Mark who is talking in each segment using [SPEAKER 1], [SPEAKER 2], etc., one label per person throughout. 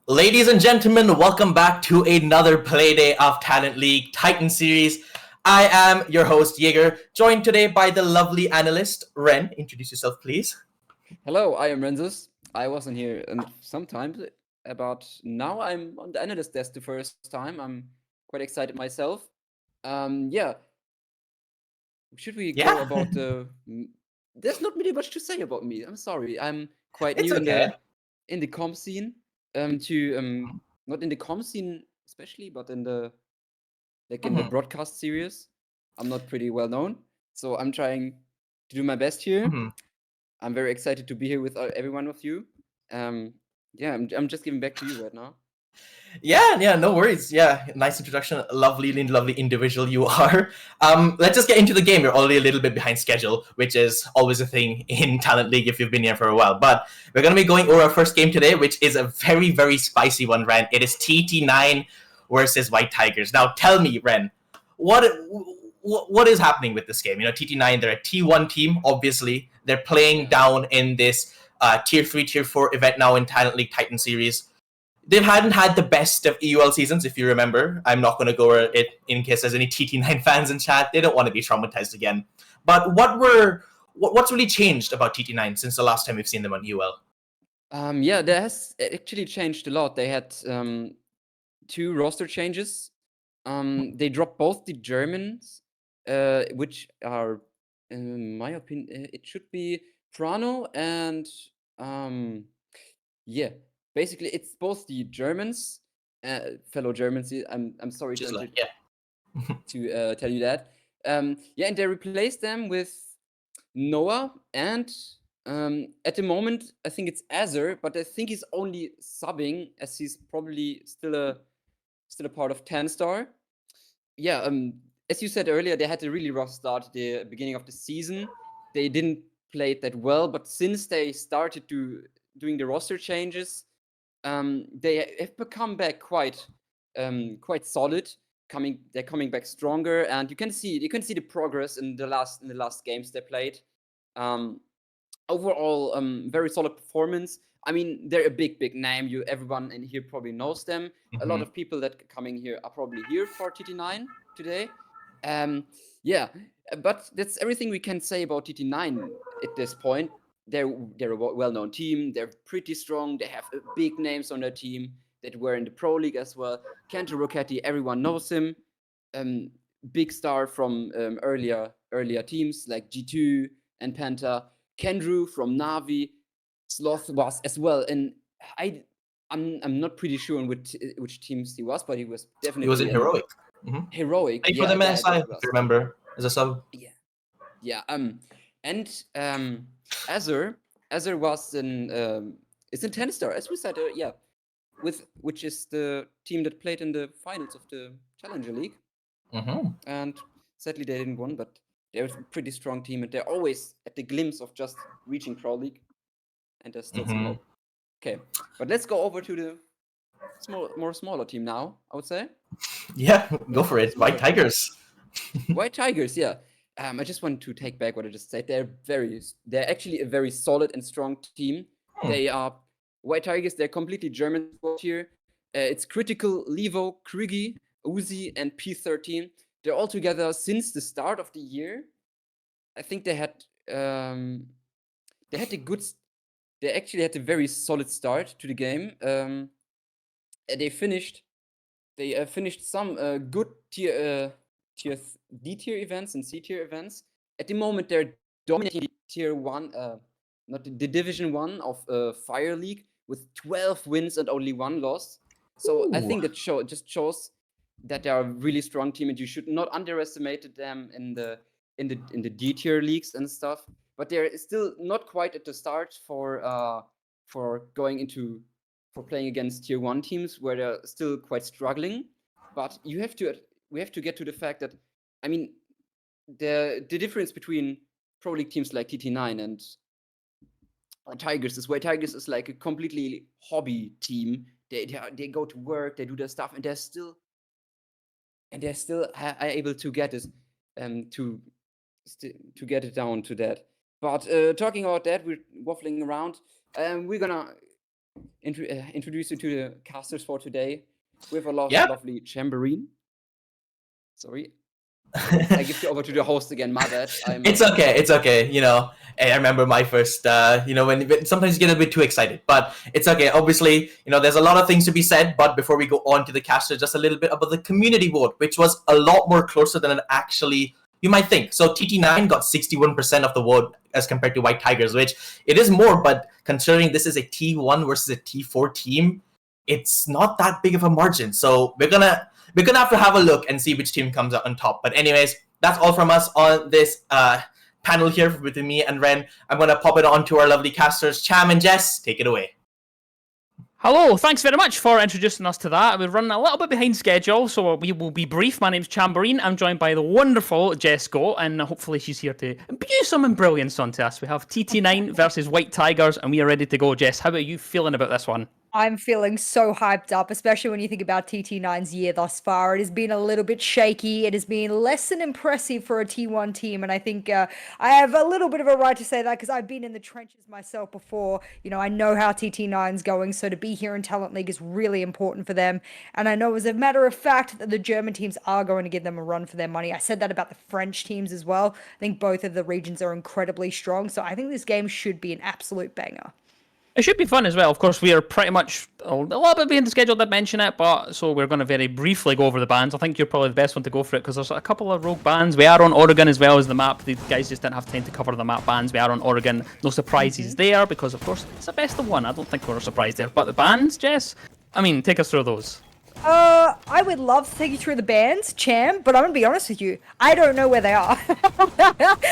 [SPEAKER 1] Ladies and gentlemen, welcome back to another Playday of Talent League Titan series. I am your host, Jaeger, joined today by the lovely analyst, Ren. Introduce yourself, please.
[SPEAKER 2] Hello, I am Renzus. I wasn't here sometimes, but now I'm on the analyst desk the first time. I'm quite excited myself. Yeah, should we go
[SPEAKER 1] Yeah,
[SPEAKER 2] about the? There's not really much to say about me. I'm sorry. I'm quite
[SPEAKER 1] it's
[SPEAKER 2] new in
[SPEAKER 1] okay.
[SPEAKER 2] the comp scene. To not in the comp scene especially, but in the in the
[SPEAKER 1] Mhm,
[SPEAKER 2] broadcast series. I'm not pretty well known, so I'm trying to do my best here.
[SPEAKER 1] mhm.
[SPEAKER 2] I'm very excited to be here with every one of you. Um, yeah, I'm just giving back to you right now.
[SPEAKER 1] Yeah, no worries. Yeah, nice introduction. Lovely individual you are. Let's just get into the game. We're already a little bit behind schedule, which is always a thing in Talent League if you've been here for a while. But we're going to be going over our first game today, which is a very spicy one, Ren. It is TT9 versus WhiteTigerZ. Now, tell me, Ren, what what is happening with this game? You know, TT9, they're a T1 team, obviously. They're playing
[SPEAKER 2] Yeah.
[SPEAKER 1] down in this Tier 3, Tier 4 event now in Talent League Titan Series. They hadn't had the best of EUL seasons, if you remember. I'm not going to go over it in case there's any TT9 fans in chat. They don't want to be traumatized again. But what's really changed about TT9 since the last time we've seen them on EUL?
[SPEAKER 2] Yeah, that has actually changed a lot. They had two roster changes. They dropped both the Germans, which are, in my opinion, it should be Prano and yeah. Basically, it's both the Germans, fellow Germans. I'm sorry
[SPEAKER 1] Which is like,
[SPEAKER 2] to
[SPEAKER 1] yeah.
[SPEAKER 2] tell you that. Yeah, and they replaced them with Noah and at the moment I think it's Azur, but I think he's only subbing as he's probably still a part of 10 star. Yeah, as you said earlier, they had a really rough start at the beginning of the season. They didn't play it that well, but since they started doing the roster changes, they have become back quite solid. They're coming back stronger, and you can see the progress in the last games they played. Um, Overall, very solid performance. I mean, they're a big name. Everyone in here probably knows them. A lot
[SPEAKER 1] Mhm.
[SPEAKER 2] of people that coming here are probably here for TT9 today. Um, yeah, but that's everything we can say about TT9 at this point. They're a well-known team. They're pretty strong. They have big names on their team that were in the Pro League as well. Kento Rocchetti, everyone knows him. Um, Big star from earlier teams like G2 and Penta. Kendrew from Navi, Sloth was as well, and I I'm not pretty sure in which teams he was, but he was
[SPEAKER 1] He was in
[SPEAKER 2] definitely in
[SPEAKER 1] Heroic. Mm-hmm.
[SPEAKER 2] Heroic.
[SPEAKER 1] Played for
[SPEAKER 2] Yeah,
[SPEAKER 1] them in SI,
[SPEAKER 2] that
[SPEAKER 1] if
[SPEAKER 2] was.
[SPEAKER 1] you remember, as a sub.
[SPEAKER 2] Yeah, yeah. And Azur Azur was in it's in 10 star, as we said. Yeah, with which is the team that played in the finals of the Challenger League,
[SPEAKER 1] Mm-hmm.
[SPEAKER 2] and sadly they didn't win, but they're a pretty strong team, and they're always at the glimpse of just reaching Pro League, and there's still some
[SPEAKER 1] Mm-hmm.
[SPEAKER 2] hope. Okay, but let's go over to the more smaller team now. I would say
[SPEAKER 1] Yeah, go
[SPEAKER 2] the
[SPEAKER 1] for it.
[SPEAKER 2] smaller team,
[SPEAKER 1] WhiteTigerZ.
[SPEAKER 2] WhiteTigerZ. Yeah, I just want to take back what I just said. They're actually a very solid and strong team.
[SPEAKER 1] Hmm.
[SPEAKER 2] They are WhiteTigerZ. They're completely German squad here. It's Critical, Levo, Krigi, Uzi, and P13. They're all together since the start of the year. I think they had a good. They actually had a very solid start to the game. They finished. They finished some good tier D tier events and C tier events. At the moment, they're dominating the tier one, not the Division One of Fire League with 12 wins and only one loss. So I
[SPEAKER 1] Ooh.
[SPEAKER 2] think that just shows that they are a really strong team, and you should not underestimate them in the D tier leagues and stuff. But they're still not quite at the start for going into for playing against tier one teams where they're still quite struggling. But we have to get to the fact that, I mean, the difference between pro league teams like TT9 and Tigers is where Tigers is like a completely hobby team. They go to work, they do their stuff, and they're still are able to get this to to get it down to that. But talking about that, we're waffling around. We're gonna introduce you to the casters for today. We have a
[SPEAKER 1] Yeah.
[SPEAKER 2] lovely Chamberine. Sorry. I give you over to the host again. My bad.
[SPEAKER 1] It's okay. It's okay. You know, I remember my first. You know, when sometimes you get a bit too excited, but it's okay. Obviously, you know, there's a lot of things to be said. But before we go on to the caster, just a little bit about the community vote, which was a lot more closer than it actually you might think. So TT9 got 61% of the vote as compared to WhiteTigerZ, which it is more. But considering this is a T1 versus a T4 team, it's not that big of a margin. So we're gonna have to have a look and see which team comes out on top. But anyways, that's all from us on this panel here with me and Ren. I'm gonna pop it on to our lovely casters, Cham and Jess. Take it away.
[SPEAKER 3] Hello, thanks very much for introducing us to that. We're running a little bit behind schedule, so we will be brief. My name's Chamberine. I'm joined by the wonderful Jess Go, and hopefully she's here to imbue some brilliance onto us. We have TT9 versus WhiteTigerZ, and we are ready to go. Jess, how are you feeling about this one?
[SPEAKER 4] I'm feeling so hyped up, especially when you think about TT9's year thus far. It has been a little bit shaky. It has been less than impressive for a T1 team, and I think I have a little bit of a right to say that because I've been in the trenches myself before. You know, I know how TT9's going, so to be here in Talent League is really important for them. And I know as a matter of fact that the German teams are going to give them a run for their money. I said that about the French teams as well. I think both of the regions are incredibly strong, so I think this game should be an absolute banger.
[SPEAKER 3] It should be fun as well. Of course, we are pretty much a little bit behind the schedule, did mention it, but so we're going to very briefly go over the bans. I think you're probably the best one to go for it because there's a couple of rogue bans. We are on Oregon as well as the map. The guys just didn't have time to cover the map bans. We are on Oregon. No surprises there because, of course, it's the best of one. I don't think we're surprised there. But the bans, Jess, I mean, take us through those.
[SPEAKER 4] I would love to take you through the bands, Cham, but I'm gonna be honest with you. I don't know where they are.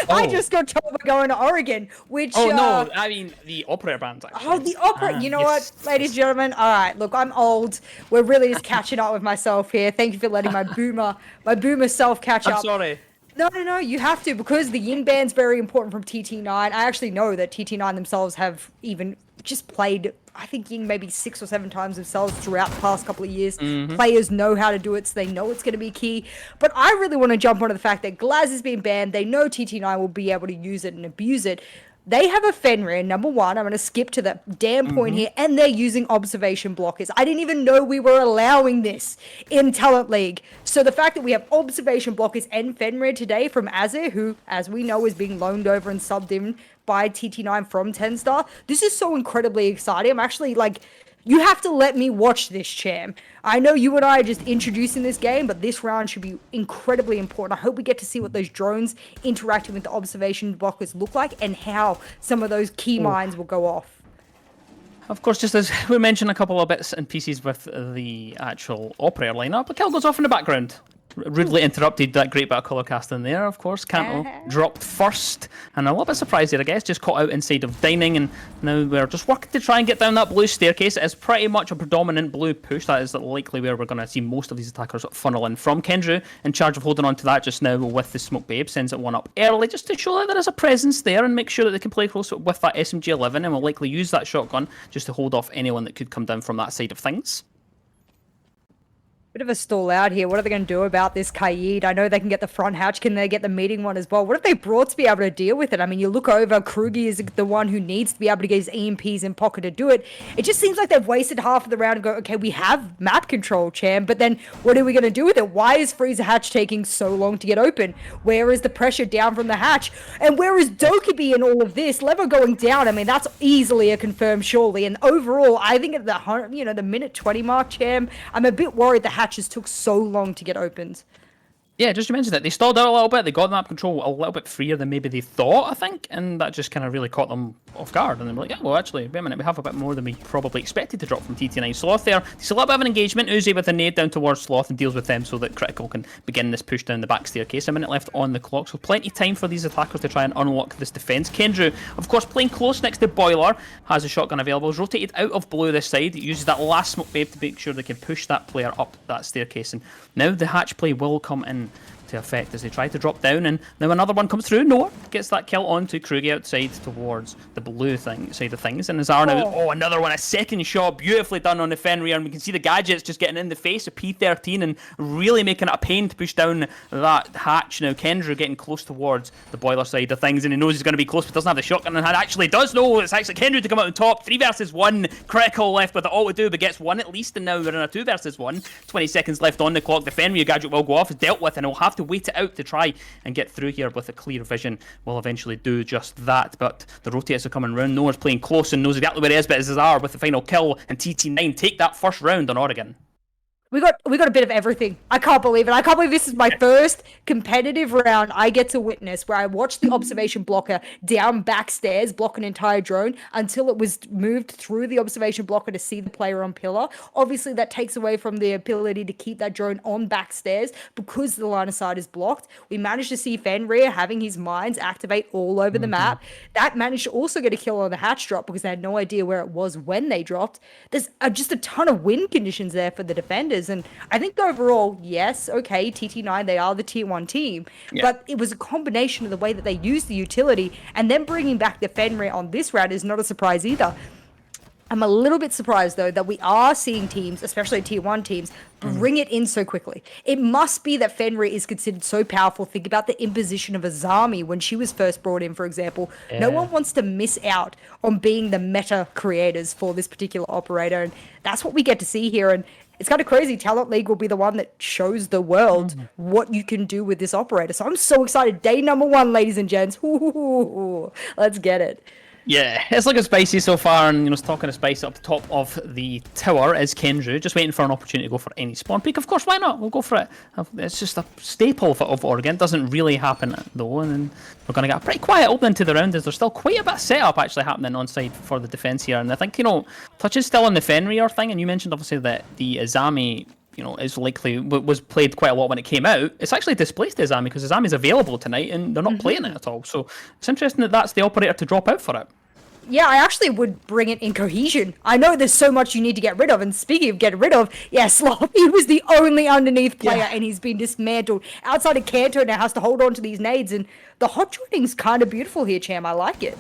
[SPEAKER 4] I just got told we're going to Oregon, which.
[SPEAKER 3] Oh no, I mean the operator bands. Actually.
[SPEAKER 4] Oh, the opera. You know what, ladies and gentlemen? All right, look, I'm old. We're really just catching up with myself here. Thank you for letting my boomer self catch up.
[SPEAKER 3] I'm sorry.
[SPEAKER 4] No, you have to because the yin band's very important from TT9. I actually know that TT9 themselves have even just played, I think, yin maybe 6 or 7 times themselves throughout the past couple of years. Players know how to do it, so they know it's going to be key. But I really want to jump onto the fact that Glaz has been banned. They know TT9 will be able to use it and abuse it. They have a Fenrir, number one. I'm going to skip to the damn point here. And they're using observation blockers. I didn't even know we were allowing this in Talent League. So the fact that we have observation blockers and Fenrir today from Azir, who, as we know, is being loaned over and subbed in by TT9 from 10 star. This is so incredibly exciting. I'm actually like, you have to let me watch this, Cham. I know you and I are just introducing this game, but this round should be incredibly important. I hope we get to see what those drones interacting with the observation blockers look like and how some of those key mines will go off.
[SPEAKER 3] Of course, just as we mentioned a couple of bits and pieces with the actual operator lineup, a kill goes off in the background. Rudely interrupted that great bit of colour casting there, of course. Kanto dropped first, and a little bit surprised there, I guess. Just caught out inside of Dining, and now we're just working to try and get down that blue staircase. It is pretty much a predominant blue push. That is likely where we're going to see most of these attackers funnel in from. Kendrew in charge of holding on to that just now with the Smoke Babe. Sends it one up early just to show that there is a presence there and make sure that they can play close with that SMG11, and will likely use that shotgun just to hold off anyone that could come down from that side of things.
[SPEAKER 4] Bit of a stall out here. What are they going to do about this Kaid? I know they can get the front hatch. Can they get the meeting one as well? What have they brought to be able to deal with it? I mean, you look over, Krugi is the one who needs to be able to get his EMPs in pocket to do it. It just seems like they've wasted half of the round and go, okay, we have map control, Cham, but then what are we going to do with it? Why is Freezer hatch taking so long to get open? Where is the pressure down from the hatch? And where is Dokkaebi in all of this? Lever going down, I mean, that's easily a confirm, surely. And overall, I think at the minute 20 mark, Cham, I'm a bit worried the hatches took so long to get opened.
[SPEAKER 3] Yeah, just to mention that they stalled out a little bit. They got map control a little bit freer than maybe they thought, I think, and that just kind of really caught them off guard. And they were like, yeah, well, actually, wait a minute, we have a bit more than we probably expected to drop from TT9. Sloth there. There's a little bit of an engagement. Uzi with a nade down towards Sloth and deals with them so that Critical can begin this push down the back staircase. A minute left on the clock, so plenty of time for these attackers to try and unlock this defense. Kendrew, of course, playing close next to Boiler, has a shotgun available. Is rotated out of blue this side. He uses that last Smoke Babe to make sure they can push that player up that staircase. And now the hatch play will come in to effect as they try to drop down, and now another one comes through. Noah gets that kill onto Krugi outside towards the blue side of things, and Azar now, another one, a second shot, beautifully done on the Fenrir, and we can see the gadgets just getting in the face of P13 and really making it a pain to push down that hatch. Now Kendra getting close towards the boiler side of things, and he knows he's going to be close, but doesn't have the shotgun, and actually does know it's actually Kendra to come out on top. 3 versus 1, critical left with the all to do, but gets one at least, and now we're in a 2 versus 1. 20 seconds left on the clock. The Fenrir gadget will go off, is dealt with, and he'll have to wait it out to try and get through here with a clear vision. Will eventually do just that, but the rotates are coming round. Noah's playing close and knows exactly where he is, but Azar with the final kill, and TT9 take that first round on Oregon.
[SPEAKER 4] We got a bit of everything. I can't believe it. I can't believe this is my first competitive round I get to witness where I watched the observation blocker down backstairs block an entire drone until it was moved through the observation blocker to see the player on pillar. Obviously, that takes away from the ability to keep that drone on backstairs because the line of sight is blocked. We managed to see Fenrir having his mines activate all over the map. That managed to also get a kill on the hatch drop because they had no idea where it was when they dropped. There's just a ton of win conditions there for the defenders. And I think overall, yes, okay, TT9, they are the tier 1 team, but it was a combination of the way that they used the utility, and then bringing back the Fenrir on this round is not a surprise either. I'm a little bit surprised, though, that we are seeing teams, especially tier 1 teams, bring it in so quickly. It must be that Fenrir is considered so powerful. Think about the imposition of Azami when she was first brought in, for example. Yeah. No one wants to miss out on being the meta creators for this particular operator, and that's what we get to see here. And it's kind of crazy. Talent League will be the one that shows the world what you can do with this operator. So I'm so excited. Day number 1, ladies and gents. Ooh, let's get it.
[SPEAKER 3] Yeah, it's looking spicy so far, and it's talking of spice up the top of the tower is Kendra, just waiting for an opportunity to go for any spawn pick. Of course, why not? We'll go for it. It's just a staple of Oregon. It doesn't really happen though, and then we're going to get a pretty quiet opening to the round as there's still quite a bit of setup actually happening on side for the defense here. And I think, Touch is still on the Fenrir thing, and you mentioned obviously that the Azami is likely, was played quite a lot when it came out. It's actually displaced Azami because Azami's available tonight and they're not playing it at all. So it's interesting that that's the operator to drop out for it.
[SPEAKER 4] Yeah, I actually would bring it in cohesion. I know there's so much you need to get rid of, and speaking of getting rid of, Sloppy was the only underneath player, and he's been dismantled. Outside of Kanto now has to hold on to these nades, and the hot joining's kind of beautiful here, Cham. I like it.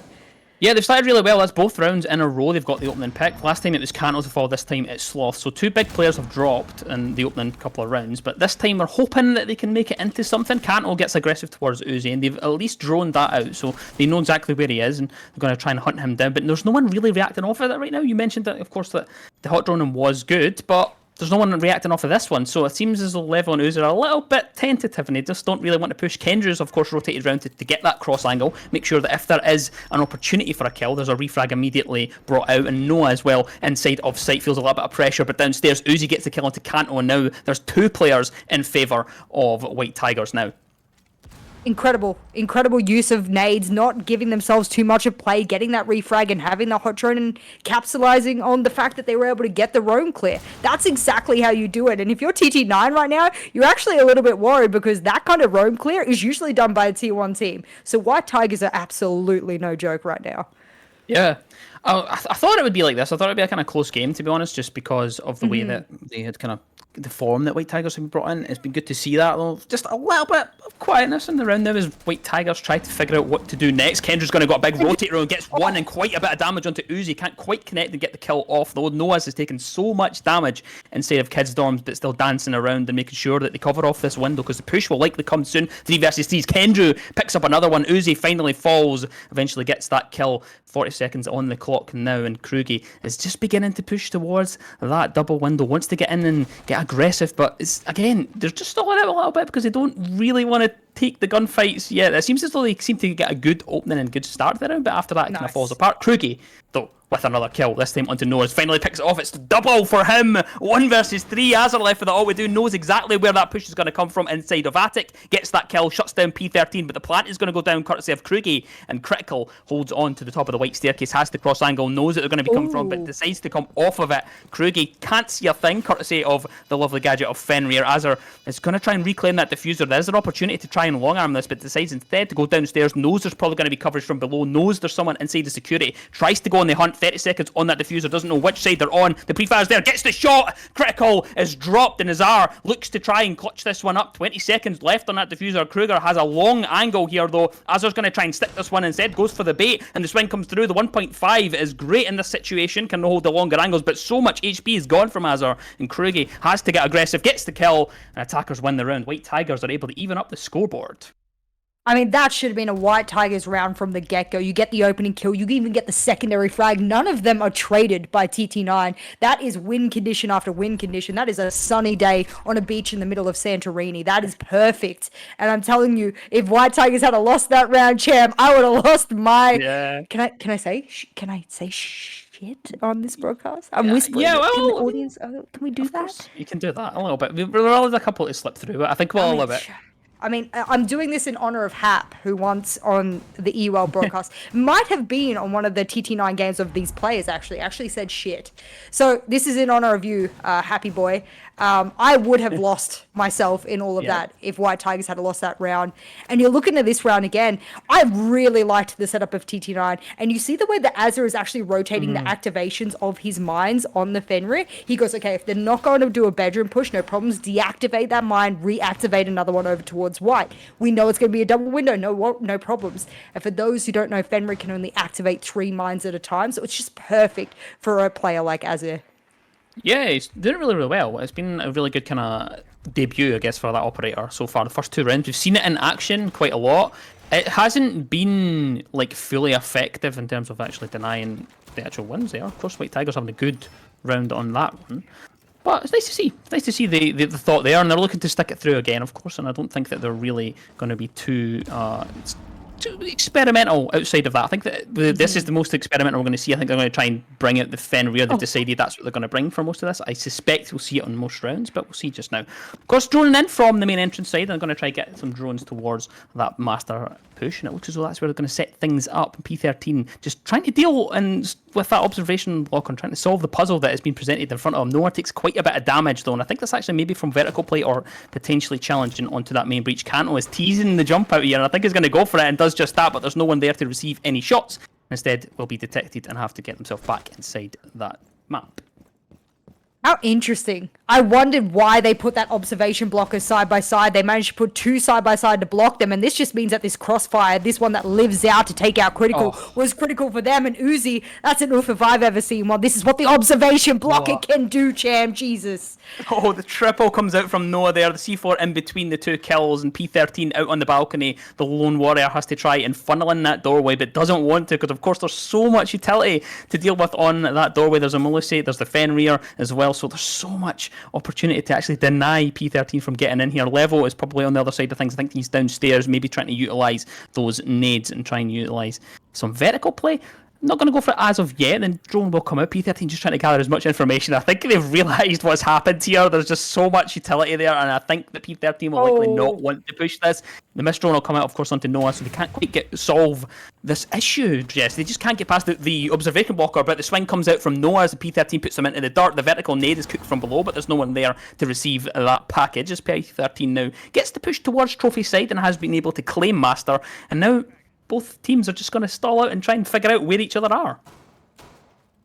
[SPEAKER 3] Yeah, they've started really well. That's both rounds in a row. They've got the opening pick. Last time it was Kanto to fall, this time it's Sloth. So 2 big players have dropped in the opening couple of rounds, but this time we're hoping that they can make it into something. Kanto gets aggressive towards Uzi, and they've at least droned that out, so they know exactly where he is, and they're going to try and hunt him down. But there's no one really reacting off of that right now. You mentioned that, of course, that the hot droning was good, but there's no one reacting off of this one, so it seems as though Level and Uzi are a little bit tentative, and they just don't really want to push. Kendra's, of course, rotated around to get that cross angle, make sure that if there is an opportunity for a kill, there's a refrag immediately brought out, and Noah as well, inside of sight, feels a little bit of pressure, but downstairs, Uzi gets the kill onto Kanto, and now there's 2 players in favour of WhiteTigerZ now.
[SPEAKER 4] Incredible use of nades, not giving themselves too much of play, getting that refrag and having the hot drone and capitalizing on the fact that they were able to get the roam clear. That's exactly how you do it. And if you're TT9 right now, you're actually a little bit worried because that kind of roam clear is usually done by a tier 1 team. So WhiteTigerZ are absolutely no joke right now.
[SPEAKER 3] Yeah. I thought it would be like this. I thought it would be a kind of close game, to be honest, just because of the way that they had kind of the form that WhiteTigerZ have brought in. It's been good to see that, though. Just a little bit of quietness in the round now as WhiteTigerZ try to figure out what to do next. Kendra's going to got a big rotator and gets one and quite a bit of damage onto Uzi. Can't quite connect and get the kill off, though. Noah's has taken so much damage inside of Kids Dorms, but still dancing around and making sure that they cover off this window because the push will likely come soon. 3 versus 3s. Kendra picks up another one. Uzi finally falls, eventually gets that kill. 40 seconds on the clock now, and Krugi is just beginning to push towards that double window. Wants to get in and get aggressive, but it's again, they're just stalling out a little bit because they don't really want to take the gunfights yet. It seems as though they seem to get a good opening and good start there, but after that it kind of falls apart. Krugi, though, with another kill, this time onto Noah's, finally picks it off. It's double for him. 1 versus 3. Azar left with it all we do, knows exactly where that push is going to come from inside of Attic, gets that kill, shuts down P13, but the plant is going to go down courtesy of Krugi, and Critical holds on to the top of the white staircase, has the cross angle, knows that they're going to be coming from, but decides to come off of it. Krugi can't see a thing courtesy of the lovely gadget of Fenrir. Azar is going to try and reclaim that diffuser. There's an opportunity to try and long arm this, but decides instead to go downstairs, knows there's probably going to be coverage from below, knows there's someone inside the security, tries to go on the hunt, 30 seconds on that diffuser, doesn't know which side they're on, the pre-fire's there, gets the shot, critical is dropped, and Azar looks to try and clutch this one up, 20 seconds left on that diffuser. Kruger has a long angle here though, Azar's going to try and stick this one instead, goes for the bait, and the swing comes through. The 1.5 is great in this situation, can hold the longer angles, but so much HP is gone from Azar, and Kruger has to get aggressive, gets the kill, and attackers win the round. White Tigers are able to even up the scoreboard.
[SPEAKER 4] I mean, that should have been a White Tigers round from the get-go. You get the opening kill, you even get the secondary frag. None of them are traded by TT9. That is win condition after win condition. That is a sunny day on a beach in the middle of Santorini. That is perfect. And I'm telling you, if White Tigers had lost that round, champ, I would have lost my...
[SPEAKER 3] Yeah.
[SPEAKER 4] Can I say shit on this broadcast? I'm whispering.
[SPEAKER 3] Yeah, well,
[SPEAKER 4] in the audience. Oh, can we do that?
[SPEAKER 3] You can do that a little bit. We're always a couple to slip through it. I think we'll all love it.
[SPEAKER 4] I mean, I'm doing this in honor of Hap, who once on the EWL broadcast might have been on one of the TT9 games of these players, actually said shit. So this is in honor of you, Happy Boy. I would have lost myself in all of that if White Tigers had lost that round. And you're looking at this round again. I really liked the setup of TT9. And you see the way that Azar is actually rotating the activations of his mines on the Fenrir. He goes, okay, if they're not going to do a bedroom push, no problems. Deactivate that mine, reactivate another one over towards White. We know it's going to be a double window, no problems. And for those who don't know, Fenrir can only activate 3 mines at a time. So it's just perfect for a player like Azar.
[SPEAKER 3] Yeah, he's doing really, really well. It's been a really good kind of debut, I guess, for that operator so far. The first 2 rounds, we've seen it in action quite a lot. It hasn't been like fully effective in terms of actually denying the actual wins there. Of course, White Tigers having a good round on that one. But it's nice to see. It's nice to see the thought there, and they're looking to stick it through again, of course. And I don't think that they're really going to be too experimental outside of that. I think that this is the most experimental we're going to see. I think they're going to try and bring out the Fenrir. They've decided that's what they're going to bring for most of this. I suspect we'll see it on most rounds, but we'll see just now. Of course, droning in from the main entrance side, I'm going to try and get some drones towards that master push, and it looks as though that's where they're going to set things up. P13 just trying to deal with that observation block and trying to solve the puzzle that has been presented in front of him. Noah takes quite a bit of damage though, and I think that's actually maybe from vertical plate or potentially challenging onto that main breach. Kanto is teasing the jump out here, and I think he's going to go for it and does just that, but there's no one there to receive any shots. Instead, will be detected and have to get himself back inside that map.
[SPEAKER 4] How interesting. I wondered why they put that observation blocker side by side. They managed to put 2 side by side to block them, and this just means that this crossfire, this one that lives out to take out critical, was critical for them. And Uzi, that's an oof if I've ever seen one. This is what the observation blocker can do, champ. Jesus.
[SPEAKER 3] Oh, the triple comes out from Noah there. The C4 in between the 2 kills, and P13 out on the balcony. The lone warrior has to try and funnel in that doorway, but doesn't want to, because of course there's so much utility to deal with on that doorway. There's a Melusi, there's the Fenrir as well, so there's so much opportunity to actually deny P13 from getting in here. Level is probably on the other side of things. I think he's downstairs, maybe trying to utilise those nades and try and utilise some vertical play. Not going to go for it as of yet, then drone will come out. P13 just trying to gather as much information. I think they've realised what's happened here. There's just so much utility there, and I think that P13 will likely not want to push this. The mist drone will come out, of course, onto Noah, so they can't quite solve this issue, Jess. They just can't get past the observation blocker, but the swing comes out from Noah as the P13 puts them into the dirt. The vertical nade is cooked from below, but there's no one there to receive that package. As P13 now gets to push towards trophy side and has been able to claim master, and now both teams are just going to stall out and try and figure out where each other are.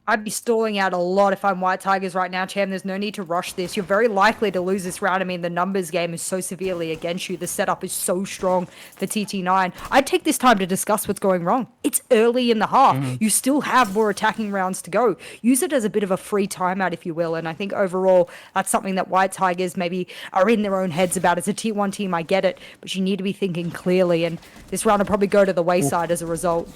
[SPEAKER 4] I'd be stalling out a lot if I'm White Tigers right now, Cham. There's no need to rush this. You're very likely to lose this round. I mean, the numbers game is so severely against you. The setup is so strong for TT9. I'd take this time to discuss what's going wrong. It's early in the half. You still have more attacking rounds to go. Use it as a bit of a free timeout, if you will. And I think overall, that's something that White Tigers maybe are in their own heads about. As a T1 team, I get it, but you need to be thinking clearly. And this round will probably go to the wayside as a result.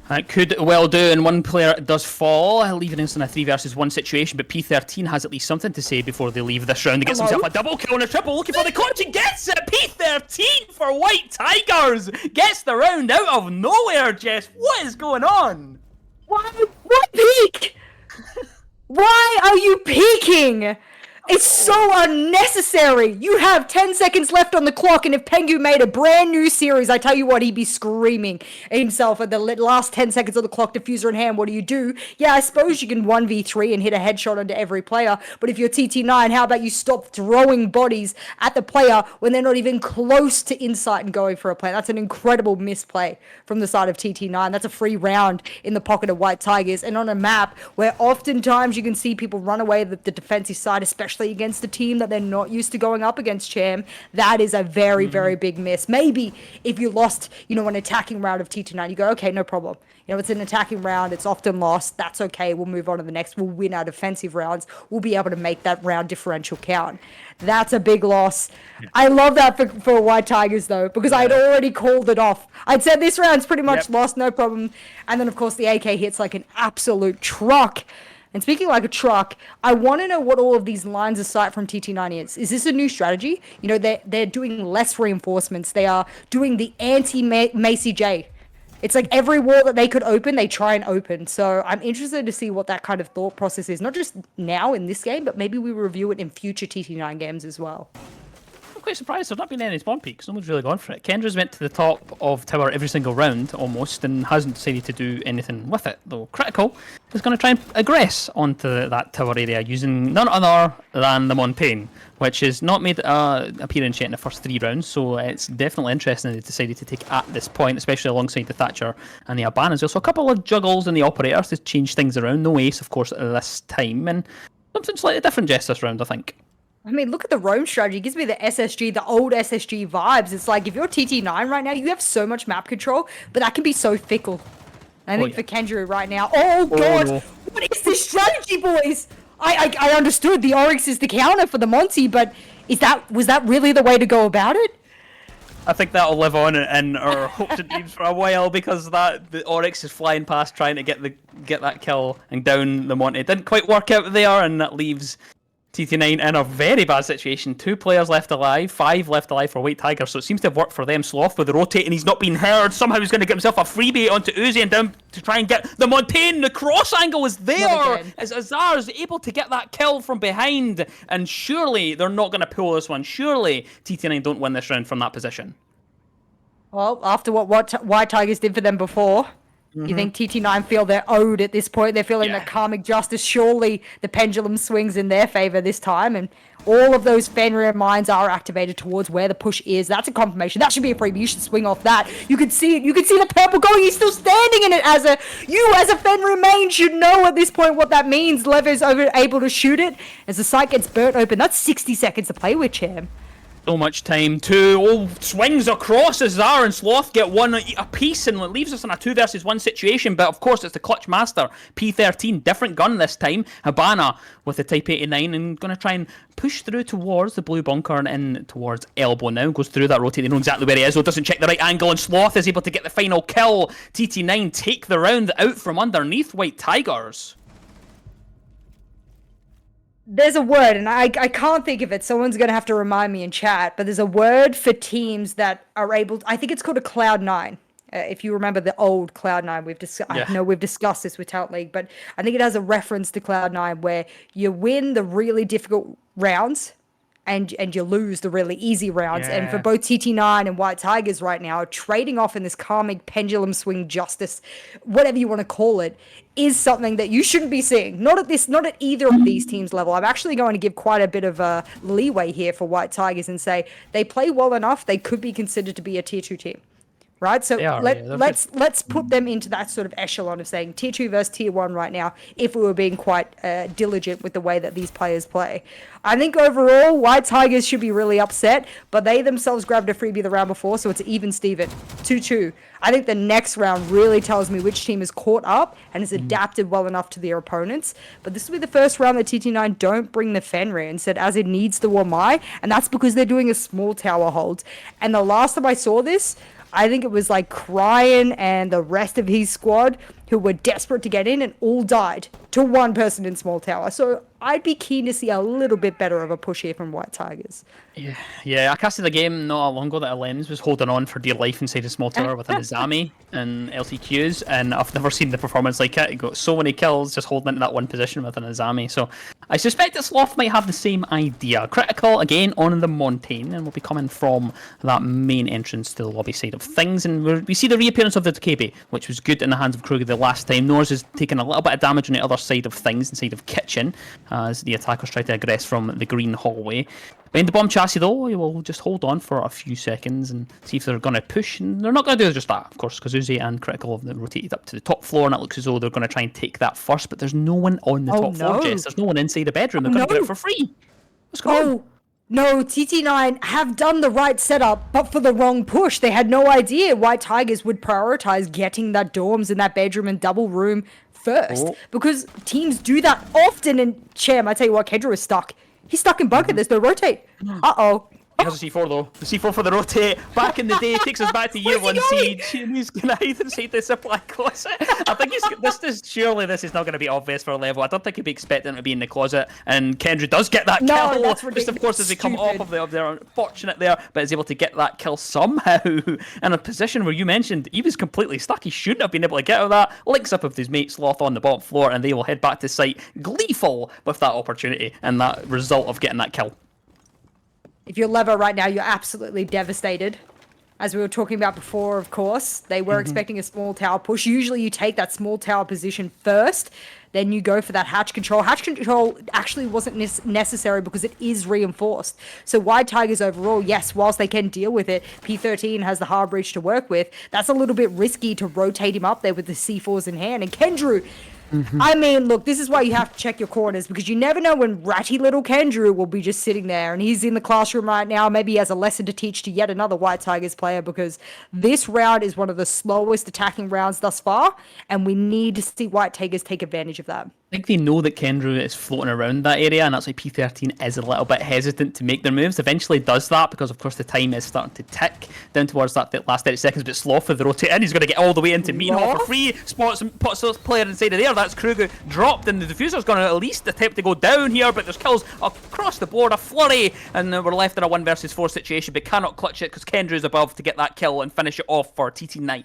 [SPEAKER 3] It could well do, and one player does fall, leaving us in a 3 versus 1 situation, but P13 has at least something to say before they leave this round. He gets himself a double kill and a triple, looking for the clutch, and gets it! P13 for White Tigers! Gets the round out of nowhere, Jess! What is going on?
[SPEAKER 4] What peak? Why are you peeking? It's so unnecessary. You have 10 seconds left on the clock, and if Pengu made a brand new series, I tell you what, he'd be screaming himself at the last 10 seconds of the clock, diffuser in hand. What do? Yeah, I suppose you can 1v3 and hit a headshot onto every player, but if you're TT9, how about you stop throwing bodies at the player when they're not even close to insight and going for a play? That's an incredible misplay from the side of TT9. That's a free round in the pocket of WhiteTigerZ, and on a map where oftentimes you can see people run away the defensive side, especially against a team that they're not used to going up against, Cham. That is a very, very big miss. Maybe if you lost, an attacking round of TT9, you go, okay, no problem. It's an attacking round. It's often lost. That's okay. We'll move on to the next. We'll win our defensive rounds. We'll be able to make that round differential count. That's a big loss. I love that for WhiteTigerZ, though, because I'd already called it off. I'd said this round's pretty much lost, no problem. And then, of course, the AK hits like an absolute truck. And speaking like a truck, I want to know what all of these lines of sight from TT9 is. Is this a new strategy? They're doing less reinforcements. They are doing the anti-Macy J. It's like every wall that they could open, they try and open. So I'm interested to see what that kind of thought process is. Not just now in this game, but maybe we review it in future TT9 games as well.
[SPEAKER 3] I'm quite surprised there's not been any spawn peaks. No one's really gone for it. Kendra's went to the top of tower every single round, almost, and hasn't decided to do anything with it. Though Critical is going to try and aggress onto that tower area using none other than the Montaigne, which has not made an appearance yet in the first 3 rounds, so it's definitely interesting they decided to take at this point, especially alongside the Thatcher and the Abana as well. So a couple of juggles in the operators to change things around. No ace, of course, this time, and something slightly different just this round, I think.
[SPEAKER 4] I mean, look at the roam strategy. It gives me the SSG, the old SSG vibes. It's like, if you're TT9 right now, you have so much map control, but that can be so fickle. I think for Kendra right now. Oh, God.
[SPEAKER 3] No.
[SPEAKER 4] What is this strategy, boys? I understood the Oryx is the counter for the Monty, but was that really the way to go about it?
[SPEAKER 3] I think that'll live on in our hopes and dreams for a while, because the Oryx is flying past trying to get that kill and down the Monty. It didn't quite work out there, and that leaves TT9 in a very bad situation. 2 players left alive, 5 left alive for WhiteTigerZ, so it seems to have worked for them. Sloth with the rotate, and he's not being heard. Somehow he's going to get himself a freebie onto Uzi and down to try and get the Montaigne. The cross angle is there as Azar is able to get that kill from behind, and surely they're not going to pull this one. Surely TT9 don't win this round from that position.
[SPEAKER 4] Well, after what WhiteTigerZ did for them before, you think TT9 feel they're owed at this point? They're feeling that karmic justice. Surely the pendulum swings in their favor this time, and all of those Fenrir mines are activated towards where the push is. That's a confirmation. That should be a freebie. You should swing off that. You can see it. You can see the purple going. He's still standing in it. As a Fenrir main should know at this point what that means. Lever's able to shoot it as the site gets burnt open. That's 60 seconds to play with, Cham.
[SPEAKER 3] So much time too. Swings across Azar and Sloth get one apiece, and it leaves us in a 2 versus 1 situation. But of course, it's the Clutch Master P13, different gun this time. Habana with the Type 89 and going to try and push through towards the blue bunker and in towards Elbow now. Goes through that rotate. They know exactly where he is, though. Doesn't check the right angle, and Sloth is able to get the final kill. TT9 take the round out from underneath WhiteTigerZ.
[SPEAKER 4] There's a word, and I can't think of it. Someone's going to have to remind me in chat, but there's a word for teams that are able to, I think it's called a Cloud9. If you remember the old Cloud9, I know we've discussed this with Talent League, but I think it has a reference to Cloud9 where you win the really difficult rounds and you lose the really easy rounds. And for both TT9 and WhiteTigerZ right now, trading off in this karmic pendulum swing justice, whatever you want to call it, is something that you shouldn't be seeing. Not at either of these teams' level. I'm actually going to give quite a bit of leeway here for WhiteTigerZ and say they play well enough, they could be considered to be a tier 2 team. Right, so let's put them into that sort of echelon of saying tier 2 versus tier 1 right now, if we were being quite diligent with the way that these players play. I think overall, WhiteTigerZ should be really upset, but they themselves grabbed a freebie the round before, so it's even Steven, 2-2. I think the next round really tells me which team is caught up and has adapted well enough to their opponents. But this will be the first round that TT9 don't bring the Fenrir and said as it needs the Wamai, and that's because they're doing a small tower hold. And the last time I saw this, I think it was like Cryan and the rest of his squad who were desperate to get in and all died to one person in small tower. So I'd be keen to see a little bit better of a push here from WhiteTigerZ.
[SPEAKER 3] Yeah. I casted the game not long ago that Alens was holding on for dear life inside a small tower with an Azami and LCQs, and I've never seen the performance like it. He got so many kills just holding into that one position with an Azami. So I suspect that Sloth might have the same idea. Critical, again, on the Montaigne, and will be coming from that main entrance to the lobby side of things. And we see the reappearance of the Dokebe, which was good in the hands of Kruger the last time. Norse has taken a little bit of damage on the other side of things, inside of Kitchen, as the attackers try to aggress from the green hallway. Behind the bomb chassis, though, you will just hold on for a few seconds and see if they're going to push. And they're not going to do just that, of course, because Uzi and Critical have rotated up to the top floor, and it looks as though they're going to try and take that first. But there's no one on the top floor, Jess. There's no one inside the bedroom. They're going to get it for free. What's going on?
[SPEAKER 4] No, TT9 have done the right setup, but for the wrong push. They had no idea WhiteTigerZ would prioritize getting that dorms in that bedroom and double room first. Because teams do that often. And Cham, I tell you what, Kendra is stuck. He's stuck in bunker. There's no rotate. Uh-oh.
[SPEAKER 3] He has a C4 though. The C4 for the rotate. Back in the day, takes us back to year one siege. And he's gonna either say the supply closet. I think surely this is not gonna be obvious for a level. I don't think he'd be expecting him to be in the closet. And Kendra does get that kill.
[SPEAKER 4] That's ridiculous.
[SPEAKER 3] Just of course as they come off of they're unfortunate there, but is able to get that kill somehow in a position where you mentioned he was completely stuck. He shouldn't have been able to get out of that. Links up with his mate Sloth on the bottom floor, and they will head back to site, gleeful with that opportunity and that result of getting that kill.
[SPEAKER 4] If you're Lever right now, you're absolutely devastated. As we were talking about before, of course, they were expecting a small tower push. Usually you take that small tower position first, then you go for that hatch control. Hatch control actually wasn't necessary because it is reinforced. So WhiteTigerZ overall, yes, whilst they can deal with it, P13 has the hard breach to work with. That's a little bit risky to rotate him up there with the C4s in hand. And Kendrew, I mean, look, this is why you have to check your corners, because you never know when ratty little Kendrew will be just sitting there, and he's in the classroom right now. Maybe he has a lesson to teach to yet another WhiteTigerZ player, because this round is one of the slowest attacking rounds thus far, and we need to see WhiteTigerZ take advantage of that.
[SPEAKER 3] I think they know that Kendrew is floating around that area, and that's why P13 is a little bit hesitant to make their moves. Eventually does that, because of course the time is starting to tick down towards that last 30 seconds, but Sloth with the rotate in, he's going to get all the way into Meeting Hall for free, spots and puts the player inside of there. That's Kruger dropped, and the diffuser's going to at least attempt to go down here, but there's kills across the board, a flurry, and we're left in a 1 versus 4 situation, but cannot clutch it because Kendrew's above to get that kill and finish it off for TT9.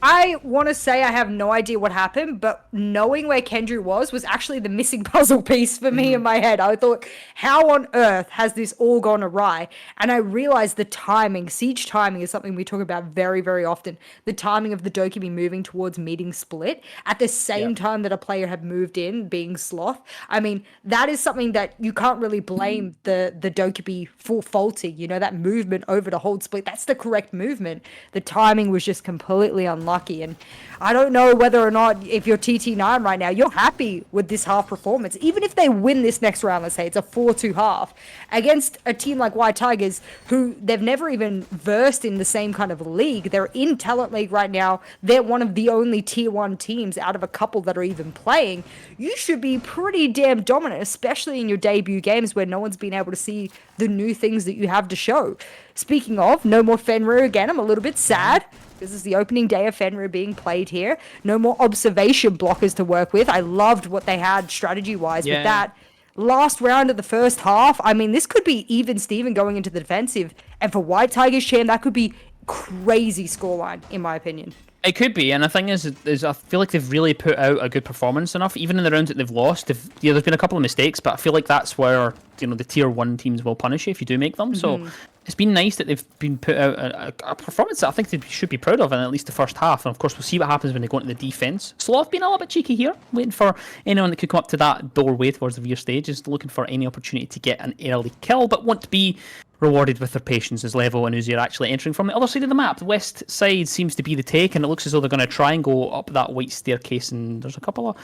[SPEAKER 4] I want to say I have no idea what happened, but knowing where Kendrew was actually the missing puzzle piece for me in my head. I thought, how on earth has this all gone awry? And I realized the timing, siege timing, is something we talk about very, very often. The timing of the Dokebe moving towards meeting split at the same time that a player had moved in, being Sloth. I mean, that is something that you can't really blame the Dokebe for faulty. You know, that movement over to hold split, that's the correct movement. The timing was just completely unlucky. And I don't know whether or not, if you're TT9 right now, you're happy with this half performance. Even if they win this next round, let's say it's a 4-2 half, against a team like WhiteTigerZ, who they've never even versed in the same kind of league. They're in Talent League right now. They're one of the only tier 1 teams out of a couple that are even playing. You should be pretty damn dominant, especially in your debut games where no one's been able to see the new things that you have to show. Speaking of, no more Fenrir again. I'm a little bit sad. This is the opening day of Fenrir being played here. No more observation blockers to work with. I loved what they had strategy-wise with that. Last round of the first half, I mean, this could be even Steven going into the defensive. And for WhiteTigerZ, Sham, that could be crazy scoreline, in my opinion.
[SPEAKER 3] It could be, and the thing is I feel like they've really put out a good performance enough. Even in the rounds that they've lost, there's been a couple of mistakes, but I feel like that's where the tier 1 teams will punish you if you do make them. So it's been nice that they've been put out a performance that I think they should be proud of in at least the first half. And of course, we'll see what happens when they go into the defense. Sloth being a little bit cheeky here, waiting for anyone that could come up to that doorway towards the rear stage, is looking for any opportunity to get an early kill, but won't be rewarded with their patience as Levo and Uzi are actually entering from the other side of the map. The west side seems to be the take, and it looks as though they're going to try and go up that white staircase, and there's a couple of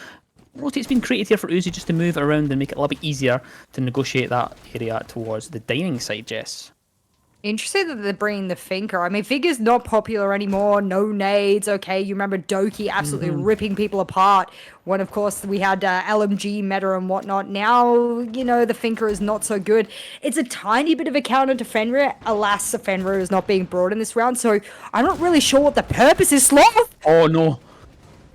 [SPEAKER 3] rotates being created here for Uzi just to move it around and make it a little bit easier to negotiate that area towards the dining side, Jess.
[SPEAKER 4] Interesting that they're bringing the Finker. I mean, Finker's not popular anymore. No nades. Okay, you remember Doki absolutely ripping people apart when, of course, we had LMG meta and whatnot. Now, the Finker is not so good. It's a tiny bit of a counter to Fenrir. Alas, Fenrir is not being brought in this round, so I'm not really sure what the purpose is, Sloth.
[SPEAKER 3] Oh, no.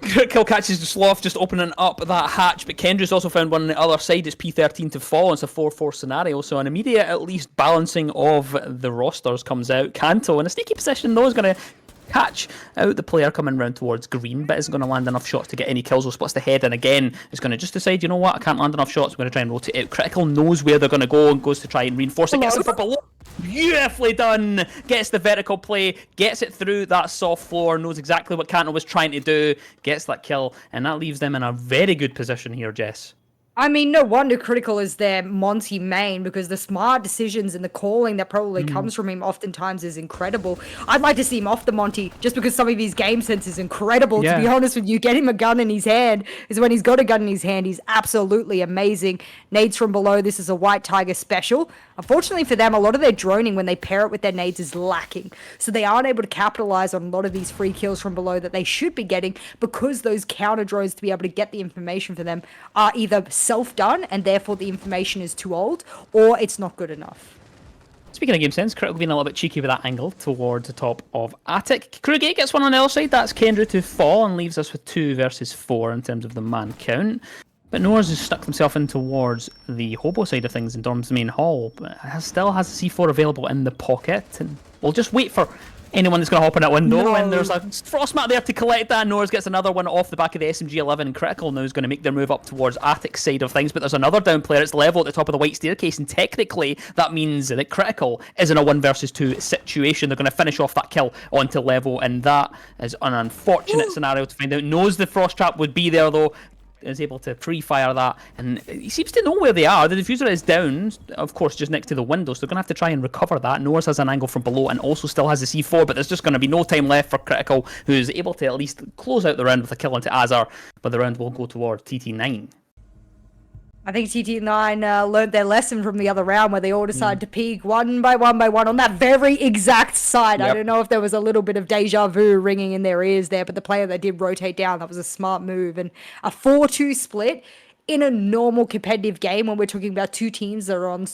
[SPEAKER 3] Kill catches the Sloth just opening up that hatch, but Kendra's also found one on the other side. It's P13 to fall. It's a 4-4 scenario, so an immediate, at least, balancing of the rosters comes out. Kanto in a sneaky position, though, is going to catch out the player coming round towards green, but isn't going to land enough shots to get any kills. Or splits the head, and again is going to just decide, you know what, I can't land enough shots. I'm going to try and rotate out. Critical knows where they're going to go and goes to try and reinforce it. Gets it from below. Beautifully done. Gets the vertical play, gets it through that soft floor, knows exactly what Canto was trying to do, gets that kill, and that leaves them in a very good position here, Jess.
[SPEAKER 4] I mean, no wonder Critical is their Monty main, because the smart decisions and the calling that probably comes from him oftentimes is incredible. I'd like to see him off the Monty, just because some of his game sense is incredible, to be honest with you. Get him a gun in his hand, is when he's got a gun in his hand, he's absolutely amazing. Nades from below, this is a White Tiger special. Unfortunately for them, a lot of their droning, when they pair it with their nades, is lacking. So they aren't able to capitalize on a lot of these free kills from below that they should be getting, because those counter drones to be able to get the information for them are either self-done, and therefore the information is too old, or it's not good enough.
[SPEAKER 3] Speaking of game sense, Critical being a little bit cheeky with that angle towards the top of Attic. Crewgate gets one on the other side, that's Kendra to fall, and leaves us with 2 versus 4 in terms of the man count. But Noah's has stuck himself in towards the Hobo side of things in Dorm's main hall, but still has a C4 available in the pocket, and we'll just wait for anyone that's going to hop in that window, and there's a Frostmat there to collect that. Norris gets another one off the back of the SMG-11, and Critical now is going to make their move up towards Attic's side of things, but there's another down player. It's level at the top of the white staircase, and technically that means that Critical is in a 1 versus 2 situation. They're going to finish off that kill onto level, and that is an unfortunate scenario to find out. Knows the Frost Trap would be there, though, is able to pre-fire that, and he seems to know where they are. The diffuser is down, of course, just next to the window, so they're going to have to try and recover that. Norris has an angle from below and also still has a C4, but there's just going to be no time left for Critical, who's able to at least close out the round with a kill into Azar, but the round will go toward TT9.
[SPEAKER 4] I think TT9 learned their lesson from the other round, where they all decided to peek one by one on that very exact side. I don't know if there was a little bit of deja vu ringing in their ears there, but the player that did rotate down, that was a smart move. And a 4-2 split in a normal competitive game, when we're talking about two teams that are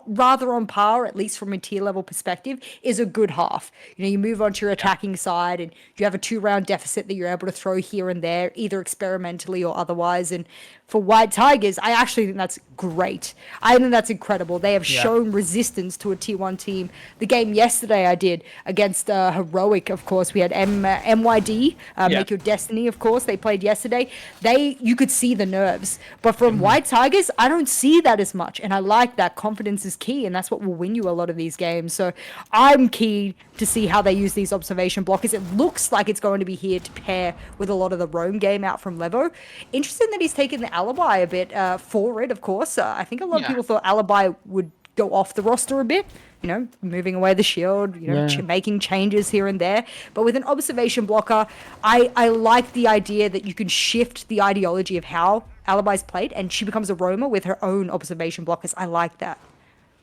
[SPEAKER 4] rather on par, at least from a tier level perspective, is a good half. You know, you move on to your attacking side, and you have a 2-round deficit that you're able to throw here and there, either experimentally or otherwise. And for White Tigers, I actually think that's great. I think that's incredible. They have shown resistance to a tier 1 team. The game yesterday I did against Heroic, of course, we had MYD, Make Your Destiny, of course, they played yesterday. You could see the nerves. But from White Tigers, I don't see that as much. And I like that. Confidence is key, and that's what will win you a lot of these games. So I'm keen to see how they use these observation blockers. It looks like it's going to be here to pair with a lot of the roam game out from Levo. Interesting that he's taken the Alibi a bit for it, of course. I think a lot of people thought Alibi would go off the roster a bit, you know, moving away the shield, you know, making changes here and there. But with an observation blocker, I like the idea that you can shift the ideology of how Alibi's played, and she becomes a roamer with her own observation blockers. I like that.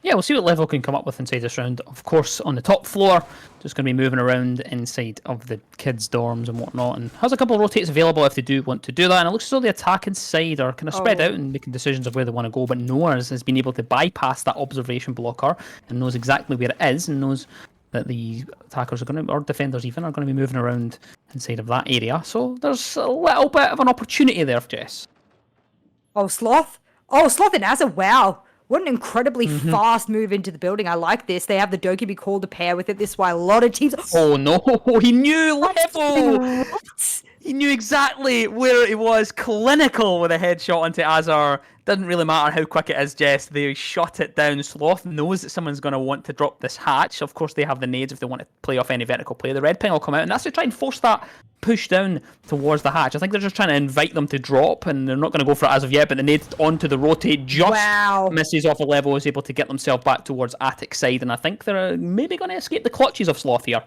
[SPEAKER 3] Yeah, we'll see what Level can come up with inside this round. Of course, on the top floor, just going to be moving around inside of the kids' dorms and whatnot, and has a couple of rotates available if they do want to do that. And it looks as though the attacking side are kind of spread out and making decisions of where they want to go, but Noah's has been able to bypass that observation blocker and knows exactly where it is, and knows that the attackers are going to, or defenders even, are going to be moving around inside of that area. So there's a little bit of an opportunity there, Jess.
[SPEAKER 4] Oh, Sloth and Azza, wow. What an incredibly fast move into the building. I like this. They have the Dokkaebi call to pair with it. This is why a lot of teams...
[SPEAKER 3] Oh no, he knew Level! He knew exactly where it was. Clinical with a headshot onto Azar. Doesn't really matter how quick it is, Jess. They shot it down. Sloth knows that someone's going to want to drop this hatch. Of course, they have the nades if they want to play off any vertical play. The red ping will come out, and that's to try and force that push down towards the hatch. I think they're just trying to invite them to drop, and they're not going to go for it as of yet, but the nade onto the rotate just misses off a Level, is able to get themselves back towards Attic side, and I think they're maybe going to escape the clutches of Sloth here.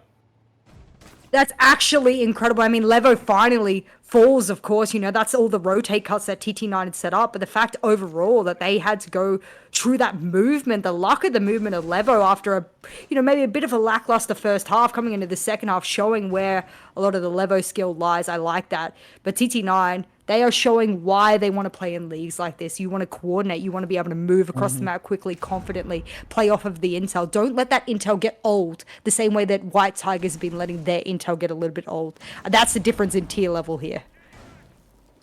[SPEAKER 4] That's actually incredible. I mean, Levo finally falls, of course. You know, that's all the rotate cuts that TT9 had set up. But the fact overall that they had to go through that movement, the luck of the movement of Levo after maybe a bit of a lackluster first half, coming into the second half, showing where a lot of the Levo skill lies. I like that. But TT9, they are showing why they want to play in leagues like this. You want to coordinate. You want to be able to move across the map quickly, confidently, play off of the intel. Don't let that intel get old the same way that White Tigers have been letting their intel get a little bit old. That's the difference in tier level here.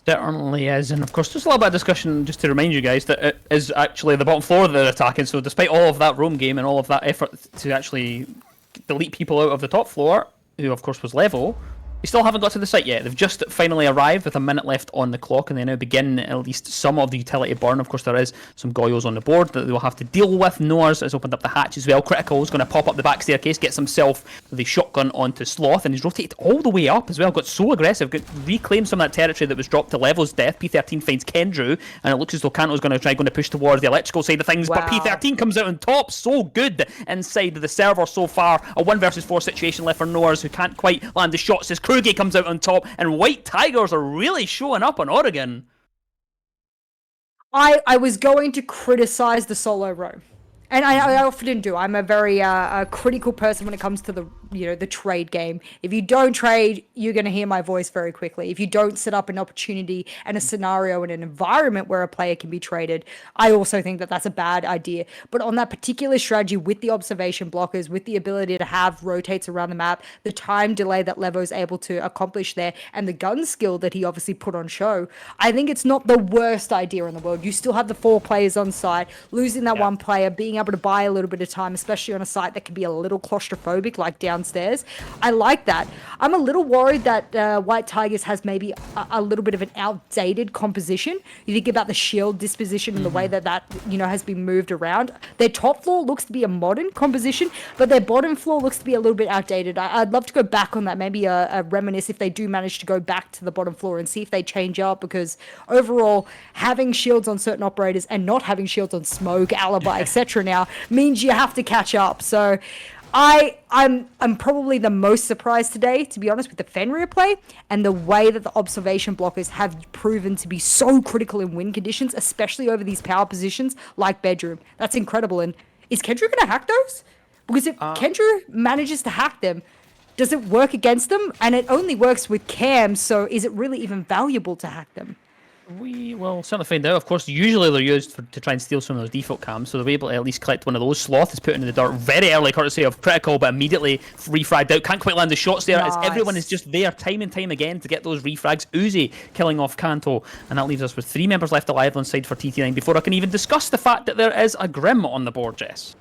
[SPEAKER 3] Certainly is, and of course there's a little bit of discussion just to remind you guys that it is actually the bottom floor that they're attacking, so despite all of that roam game and all of that effort to actually delete people out of the top floor, who of course was level, they still haven't got to the site yet. They've just finally arrived with a minute left on the clock, and they now begin at least some of the utility burn. Of course, there is some Goyos on the board that they will have to deal with. Noah's has opened up the hatch as well. Critical is going to pop up the back staircase, gets himself the shotgun onto Sloth, and he's rotated all the way up as well. Got so aggressive, reclaimed some of that territory that was dropped to Level's death. P13 finds Kendrew, and it looks as though Kanto's going to push towards the electrical side of things, but P13 comes out on top. So good inside of the server so far. A 1 versus 4 situation left for Noah's, who can't quite land the shots as Kruger comes out on top. And White Tigers are really showing up on Oregon.
[SPEAKER 4] I was going to criticize the solo row. And I often do. I'm a very critical person when it comes to the trade game. If you don't trade, you're going to hear my voice very quickly. If you don't set up an opportunity and a scenario and an environment where a player can be traded, I also think that that's a bad idea. But on that particular strategy with the observation blockers, with the ability to have rotates around the map, the time delay that Levo's able to accomplish there, and the gun skill that he obviously put on show, I think it's not the worst idea in the world. You still have the 4 players on site, losing that one player, being able to buy a little bit of time, especially on a site that can be a little claustrophobic like downstairs. I like that. I'm a little worried that WhiteTigerZ has maybe a little bit of an outdated composition. You think about the shield disposition and the way that has been moved around. Their top floor looks to be a modern composition, but their bottom floor looks to be a little bit outdated. I'd love to go back on that, maybe a reminisce if they do manage to go back to the bottom floor and see if they change up, because overall having shields on certain operators and not having shields on Smoke, Alibi, etc. now means you have to catch up. So I'm probably the most surprised today, to be honest, with the Fenrir play and the way that the observation blockers have proven to be so critical in win conditions, especially over these power positions like bedroom. That's incredible. And is Kendrew going to hack those? Because if Kendrew manages to hack them, does it work against them? And it only works with cams, so is it really even valuable to hack them?
[SPEAKER 3] We will certainly find out. Of course, usually they're used to try and steal some of those default cams, so they're able to at least collect one of those. Sloth is put into the dirt very early, courtesy of Critical, but immediately refragged out. Can't quite land the shots there, as everyone is just there time and time again to get those refrags. Uzi killing off Kanto, and that leaves us with 3 members left alive on side for TT9 before I can even discuss the fact that there is a Grim on the board, Jess.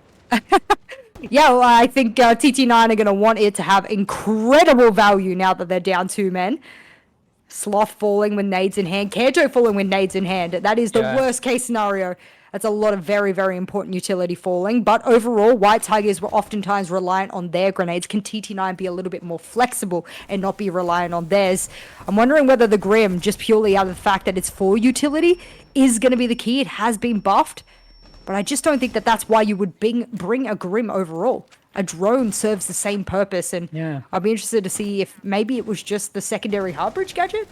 [SPEAKER 4] Yeah, well, I think TT9 are going to want it to have incredible value now that they're down 2 men. Sloth falling with nades in hand, Kanto falling with nades in hand. That is the worst case scenario. That's a lot of very, very important utility falling. But overall, WhiteTigerZ were oftentimes reliant on their grenades. Can TT9 be a little bit more flexible and not be reliant on theirs? I'm wondering whether the Grim, just purely out of the fact that it's for utility, is going to be the key. It has been buffed. But I just don't think that that's why you would bring a Grim overall. A drone serves the same purpose, and I'd be interested to see if maybe it was just the secondary hard bridge gadget.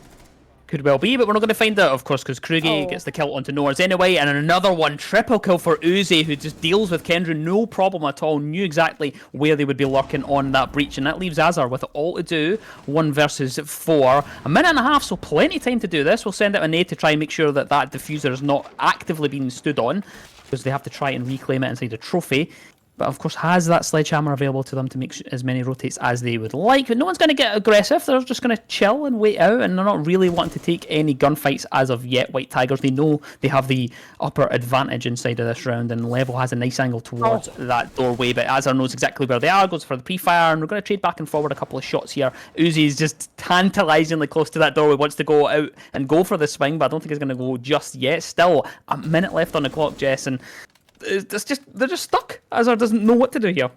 [SPEAKER 3] Could well be, but we're not going to find out, of course, because Kruger gets the kill onto Noah's anyway, and another one, triple kill for Uzi, who just deals with Kendra, no problem at all, knew exactly where they would be lurking on that breach, and that leaves Azar with all to do, 1 versus 4. A minute and a half, so plenty of time to do this. We'll send out a nade to try and make sure that that diffuser is not actively being stood on, because they have to try and reclaim it inside a trophy. But of course has that sledgehammer available to them to make as many rotates as they would like. But no one's going to get aggressive. They're just going to chill and wait out, and they're not really wanting to take any gunfights as of yet. WhiteTigerZ, they know they have the upper advantage inside of this round, and Level has a nice angle towards that doorway. But Azar knows exactly where they are, goes for the pre-fire, and we're going to trade back and forward a couple of shots here. Uzi is just tantalizingly close to that doorway, wants to go out and go for the swing, but I don't think he's going to go just yet. Still a minute left on the clock, Jess, and they're just stuck. Azar doesn't know what to do here.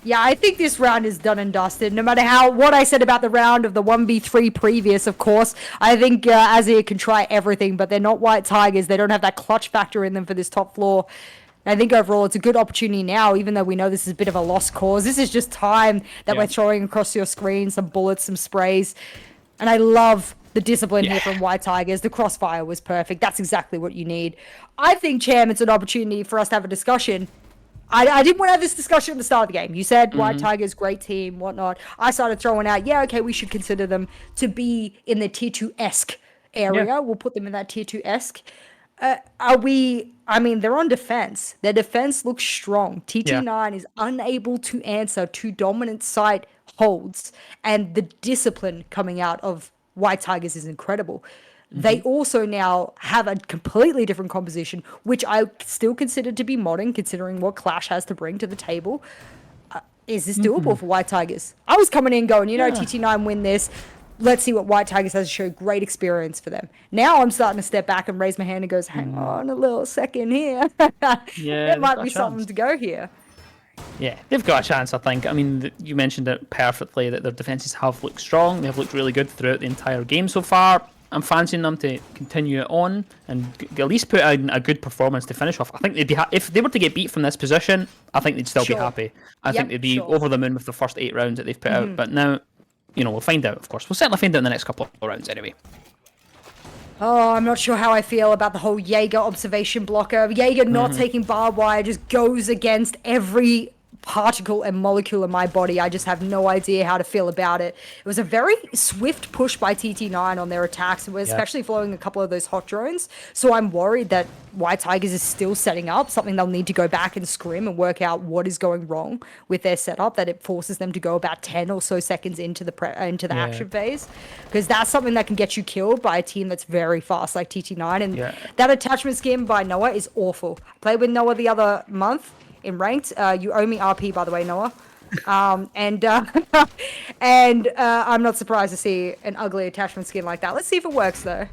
[SPEAKER 4] Yeah, I think this round is done and dusted. No matter what I said about the round of the 1v3 previous, of course, I think Azir can try everything, but they're not WhiteTigerZ. They don't have that clutch factor in them for this top floor. I think overall it's a good opportunity now, even though we know this is a bit of a lost cause. This is just time that we're throwing across your screen, some bullets, some sprays. And I love the discipline here from WhiteTigerZ. The crossfire was perfect. That's exactly what you need. I think, Cham, it's an opportunity for us to have a discussion. I didn't want to have this discussion at the start of the game. You said WhiteTigerZ, great team, whatnot. I started throwing out, okay, we should consider them to be in the tier 2-esque area. Yeah. We'll put them in that tier 2-esque. I mean, they're on defense. Their defense looks strong. TT9 is unable to answer 2 dominant site holds, and the discipline coming out of WhiteTigerZ is incredible. They also now have a completely different composition, which I still consider to be modern, considering what Clash has to bring to the table. is this doable for WhiteTigerZ? I was coming in going, TT9 win this. Let's see what WhiteTigerZ has to show. Great experience for them. Now I'm starting to step back and raise my hand and goes, hang on a little second here. There might be something to go here.
[SPEAKER 3] Yeah, they've got a chance, I think. I mean, you mentioned it perfectly that their defenses have looked strong. They have looked really good throughout the entire game so far. I'm fancying them to continue it on and at least put in a good performance to finish off. I think they'd be if they were to get beat from this position, I think they'd still be happy. I think they'd be over the moon with the first 8 rounds that they've put out. But now, we'll find out, of course. We'll certainly find out in the next couple of rounds anyway.
[SPEAKER 4] Oh, I'm not sure how I feel about the whole Jaeger observation blocker. Jaeger not taking barbed wire just goes against every particle and molecule in my body. I just have no idea how to feel about it. It was a very swift push by TT9 on their attacks, especially following a couple of those hot drones. So I'm worried that WhiteTigerZ is still setting up something they'll need to go back and scrim and work out what is going wrong with their setup, that it forces them to go about 10 or so seconds into the action phase, because that's something that can get you killed by a team that's very fast like TT9. And that attachment skin by Noah is awful. I played with Noah the other month in ranked. You owe me RP, by the way, Noah. And I'm not surprised to see an ugly attachment skin like that. Let's see if it works, though.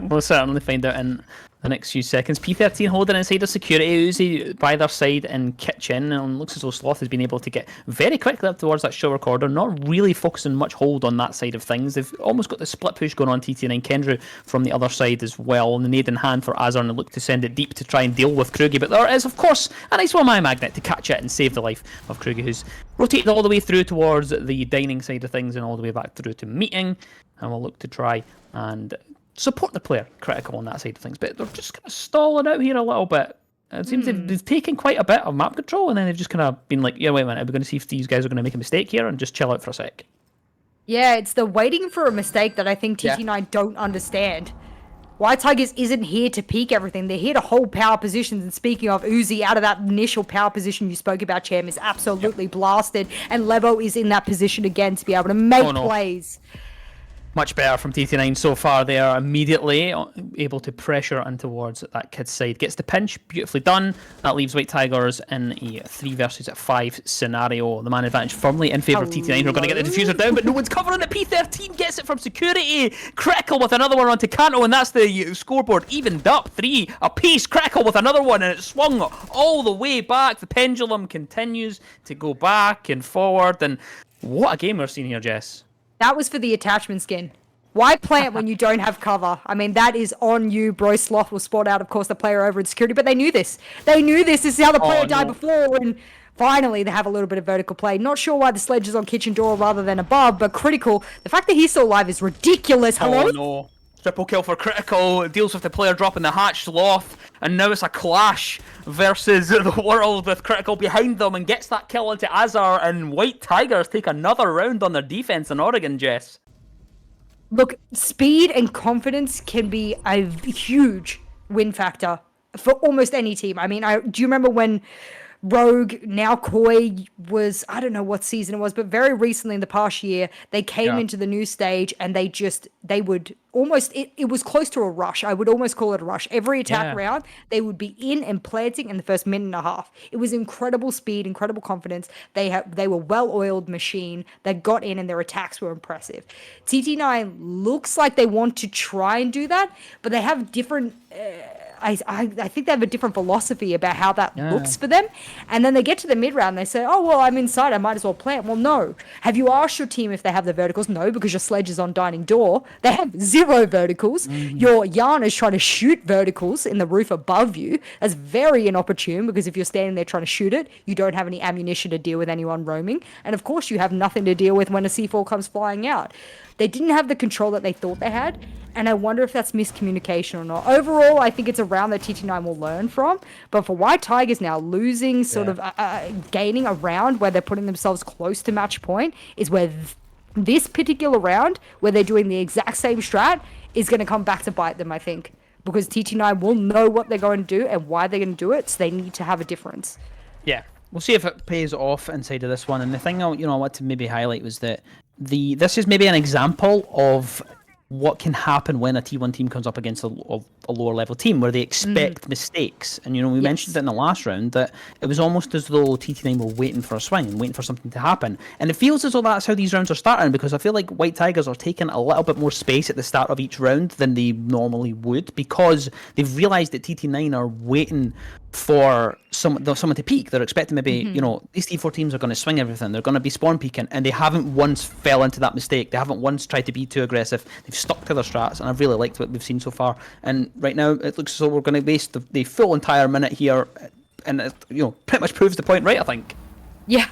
[SPEAKER 3] We'll certainly find out in the next few seconds. P13 holding inside of security. Uzi by their side in kitchen, and looks as though Sloth has been able to get very quickly up towards that shower corridor, not really focusing much hold on that side of things. They've almost got the split push going on. TT9 Kendra from the other side as well, and the nade in hand for Azar, and look to send it deep to try and deal with Krugi, but there is of course a nice one my magnet to catch it and save the life of Krugi, who's rotated all the way through towards the dining side of things and all the way back through to meeting, and we'll look to try and support the player critical on that side of things, but they're just kind of stalling out here a little bit. It seems they've taken quite a bit of map control, and then they've just kind of been like, yeah, wait a minute, we're going to see if these guys are going to make a mistake here and just chill out for a sec.
[SPEAKER 4] Yeah, it's the waiting for a mistake that I think TT9 don't understand. WhiteTigerZ isn't here to peak everything. They're here to hold power positions. And speaking of, Uzi out of that initial power position you spoke about, Cham, is absolutely blasted. And Lebo is in that position again to be able to make plays.
[SPEAKER 3] Much better from TT9 so far. They are immediately able to pressure in towards that kid's side. Gets the pinch, beautifully done. That leaves WhiteTigerZ in a 3 versus 5 scenario. The man advantage firmly in favour of TT9. We're going to get the diffuser down, but no one's covering it. P13 gets it from security. Critical with another one onto Kanto, and that's the scoreboard evened up. 3 apiece. Critical with another one, and it swung all the way back. The pendulum continues to go back and forward, and what a game we're seeing here, Jess.
[SPEAKER 4] That was for the attachment skin. Why plant when you don't have cover? I mean, that is on you. Bro Sloth will spot out, of course, the player over in security, but they knew this. They knew this. This is how the player died before, and finally they have a little bit of vertical play. Not sure why the sledge is on kitchen door rather than above, but Critical, the fact that he's still alive is ridiculous. Hello?
[SPEAKER 3] Oh, no. Triple kill for Critical. It deals with the player dropping the hatch, Sloth, and now it's a clash versus the world with Critical behind them, and gets that kill into Azar, and WhiteTigerZ take another round on their defense in Oregon, Jess.
[SPEAKER 4] Look, speed and confidence can be a huge win factor for almost any team. I mean, do you remember when Rogue, now Koi, was, I don't know what season it was, but very recently in the past year, they came into the new stage and they would almost, it was close to a rush. I would almost call it a rush. Every attack round, they would be in and planting in the first minute and a half. It was incredible speed, incredible confidence. They were well-oiled machine. They got in and their attacks were impressive. TT9 looks like they want to try and do that, but they have different... I think they have a different philosophy about how that looks for them. And then they get to the mid round and they say, oh, well, I'm inside. I might as well plant. Well, no. Have you asked your team if they have the verticals? No, because your sledge is on dining door. They have 0 verticals. Your Yana is trying to shoot verticals in the roof above you. That's very inopportune, because if you're standing there trying to shoot it, you don't have any ammunition to deal with anyone roaming. And of course, you have nothing to deal with when a C4 comes flying out. They didn't have the control that they thought they had, and I wonder if that's miscommunication or not. Overall, I think it's a round that TT9 will learn from, but for WhiteTigerZ now, losing, sort of gaining a round where they're putting themselves close to match point is where this particular round, where they're doing the exact same strat, is going to come back to bite them, I think, because TT9 will know what they're going to do and why they're going to do it, so they need to have a difference.
[SPEAKER 3] Yeah, we'll see if it pays off inside of this one, and the thing I want to maybe highlight was that this is maybe an example of what can happen when a T1 team comes up against a lower level team where they expect mistakes. And, we mentioned it in the last round that it was almost as though TT9 were waiting for a swing, waiting for something to happen. And it feels as though that's how these rounds are starting, because I feel like White Tigers are taking a little bit more space at the start of each round than they normally would, because they've realised that TT9 are waiting for someone to peak. They're expecting maybe, these T4 teams are going to swing everything. They're going to be spawn peeking, and they haven't once fell into that mistake. They haven't once tried to be too aggressive. They've stuck to their strats, and I've really liked what we've seen so far. And right now, it looks as though we're going to waste the full entire minute here, and it, pretty much proves the point right, I think.
[SPEAKER 4] Yeah.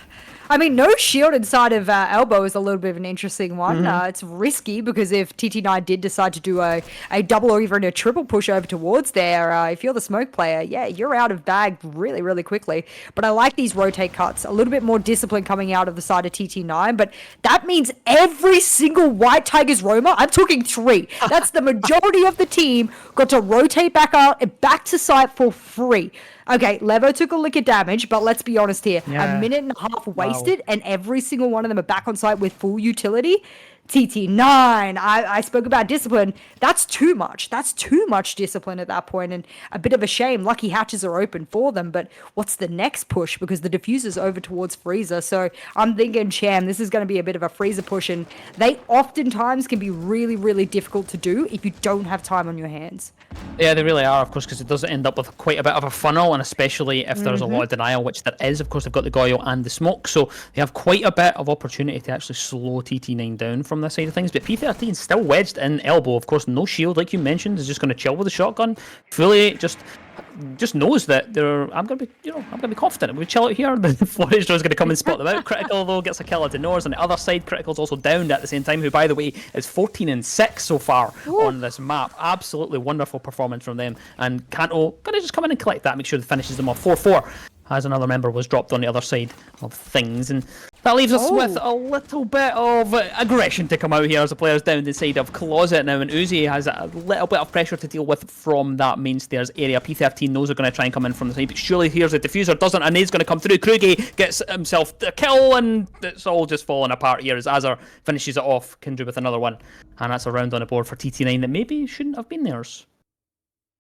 [SPEAKER 4] I mean, no shield inside of Elbow is a little bit of an interesting one. It's risky, because if TT9 did decide to do a double or even a triple push over towards there, if you're the smoke player, you're out of bag really, really quickly. But I like these rotate cuts. A little bit more discipline coming out of the side of TT9, but that means every single WhiteTigerZ roamer, I'm talking 3, that's the majority of the team, got to rotate back out and back to site for free. Okay, Levo took a lick of damage, but let's be honest here.
[SPEAKER 3] Yeah.
[SPEAKER 4] A minute and a half wasted, and every single one of them are back on site with full utility. TT9, I spoke about discipline. That's too much. That's too much discipline at that point, and a bit of a shame. Lucky hatches are open for them, but what's the next push? Because the diffuser's over towards Freezer, so I'm thinking, Cham, this is going to be a bit of a Freezer push, and they oftentimes can be really, really difficult to do if you don't have time on your hands.
[SPEAKER 3] Yeah, they really are, of course, because it does end up with quite a bit of a funnel, and especially if there's a lot of denial, which there is. Of course, they've got the Goyo and the smoke, so they have quite a bit of opportunity to actually slow TT9 down from this side of things. But P13 still wedged in Elbow, of course, no shield, like you mentioned, is just going to chill with the shotgun, fully just knows that I'm gonna be confident. We chill out here. The Flourish is gonna come and spot them out. Critical though gets a kill at Denors on the other side. Critical's also downed at the same time, who by the way is 14-6 so far on this map. Absolutely wonderful performance from them. And Kanto gonna just come in and collect that, make sure that finishes them off 4-4. As another member was dropped on the other side of things, and that leaves us with a little bit of aggression to come out here as the players down the side of Closet now, and Uzi has a little bit of pressure to deal with from that main stairs area. P13 knows they're going to try and come in from the side, but surely here's the diffuser, doesn't, and he's going to come through. Krugi gets himself a kill, and it's all just falling apart here as Azar finishes it off, Kindred with another one, and that's a round on the board for TT9 that maybe shouldn't have been theirs.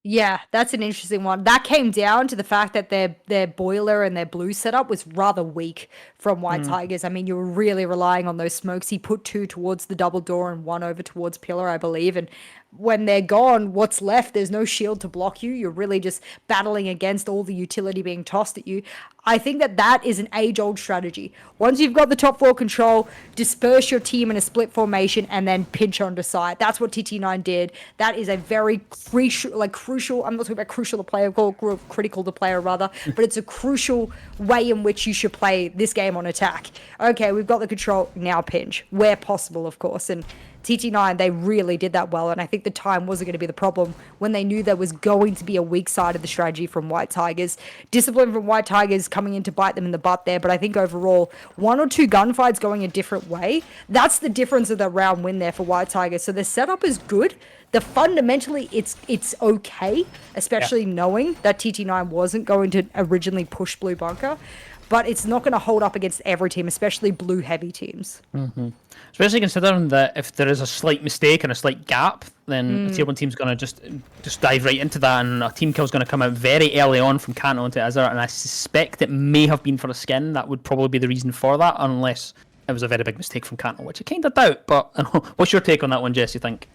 [SPEAKER 4] Yeah, that's an interesting one. That came down to the fact that their boiler and their blue setup was rather weak from WhiteTigerZ. I mean, you were really relying on those smokes. He put 2 towards the double door and 1 over towards Pillar, I believe. And when they're gone, what's left? There's no shield to block you. You're really just battling against all the utility being tossed at you. I think that is an age-old strategy. Once you've got the top 4 control, disperse your team in a split formation and then pinch onto side. That's what TT9 did. That is a very crucial, I'm not talking about crucial to player, critical to player rather, but it's a crucial way in which you should play this game on attack. Okay, we've got the control, now pinch, where possible, of course. And TT9, they really did that well, and I think the time wasn't going to be the problem when they knew there was going to be a weak side of the strategy from WhiteTigerZ. Discipline from WhiteTigerZ coming in to bite them in the butt there, but I think overall, 1 or 2 gunfights going a different way, that's the difference of the round win there for WhiteTigerZ. So the setup is good. Fundamentally, it's okay, especially knowing that TT9 wasn't going to originally push Blue Bunker, but it's not going to hold up against every team, especially blue-heavy teams.
[SPEAKER 3] Especially considering that if there is a slight mistake and a slight gap, then a tier 1 team's going to just dive right into that, and a team kill's going to come out very early on from Kanto into Azar, and I suspect it may have been for a skin. That would probably be the reason for that, unless it was a very big mistake from Kanto, which I kind of doubt. But what's your take on that one, Jess, you think?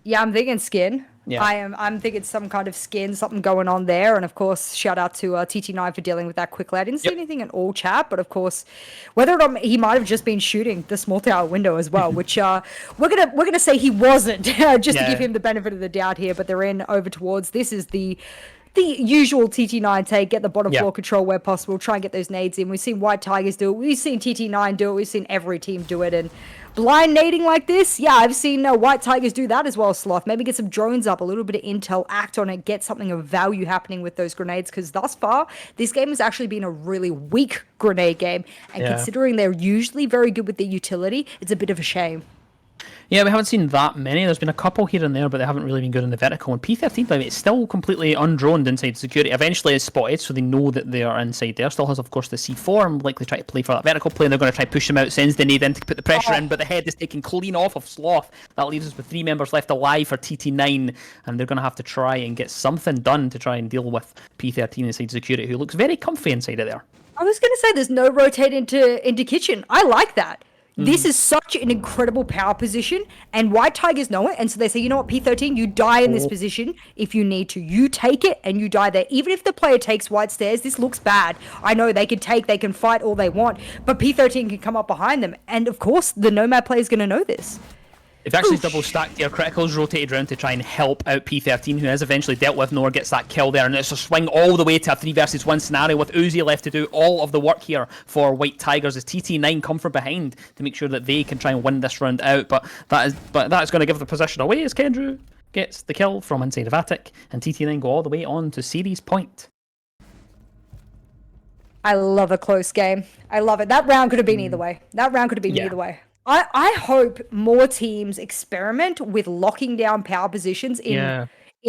[SPEAKER 4] Yeah, I'm thinking skin.
[SPEAKER 3] Yeah.
[SPEAKER 4] I'm thinking some kind of skin, something going on there. And of course, shout out to TT9 for dealing with that quickly. I didn't see anything in all chat, but of course, whether or not he might have just been shooting the small tower window as well, which we're gonna say he wasn't, just to give him the benefit of the doubt here. But they're in over towards. This is the usual TT9 take, get the bottom floor control where possible, try and get those nades in. We've seen WhiteTigerZ do it, we've seen TT9 do it, we've seen every team do it, and blind nading like this, yeah, I've seen WhiteTigerZ do that as well, Sloth. Maybe get some drones up, a little bit of intel, act on it, get something of value happening with those grenades, because thus far, this game has actually been a really weak grenade game, and considering they're usually very good with their utility, it's a bit of a shame.
[SPEAKER 3] Yeah, we haven't seen that many. There's been a couple here and there, but they haven't really been good in the vertical. And P13, by the way, it's still completely undroned inside security. Eventually it's spotted, so they know that they are inside there. Still has, of course, the C4 and likely try to play for that vertical play, and they're going to try to push him out, sends the nade in to put the pressure in, but the head is taken clean off of Sloth. That leaves us with 3 members left alive for TT9, and they're going to have to try and get something done to try and deal with P13 inside security, who looks very comfy inside of there.
[SPEAKER 4] I was going to say there's no rotate into kitchen. I like that. This is such an incredible power position, and WhiteTigerZ know it, and so they say, you know what, P13, you die in this position if you need to. You take it, and you die there. Even if the player takes white stairs, this looks bad. I know they can fight all they want, but P13 can come up behind them, and of course, the Nomad player is going to know this.
[SPEAKER 3] They've actually double stacked here. Critical's rotated around to try and help out P13, who has eventually dealt with Nor, gets that kill there, and it's a swing all the way to a 3 versus 1 scenario with Uzi left to do all of the work here for WhiteTigerZ as TT9 come from behind to make sure that they can try and win this round out. But that is going to give the position away as Kendrew gets the kill from inside of Attic, and TT9 go all the way on to series point.
[SPEAKER 4] I love a close game. I love it. That round could have been either way. Either way. I hope more teams experiment with locking down power positions in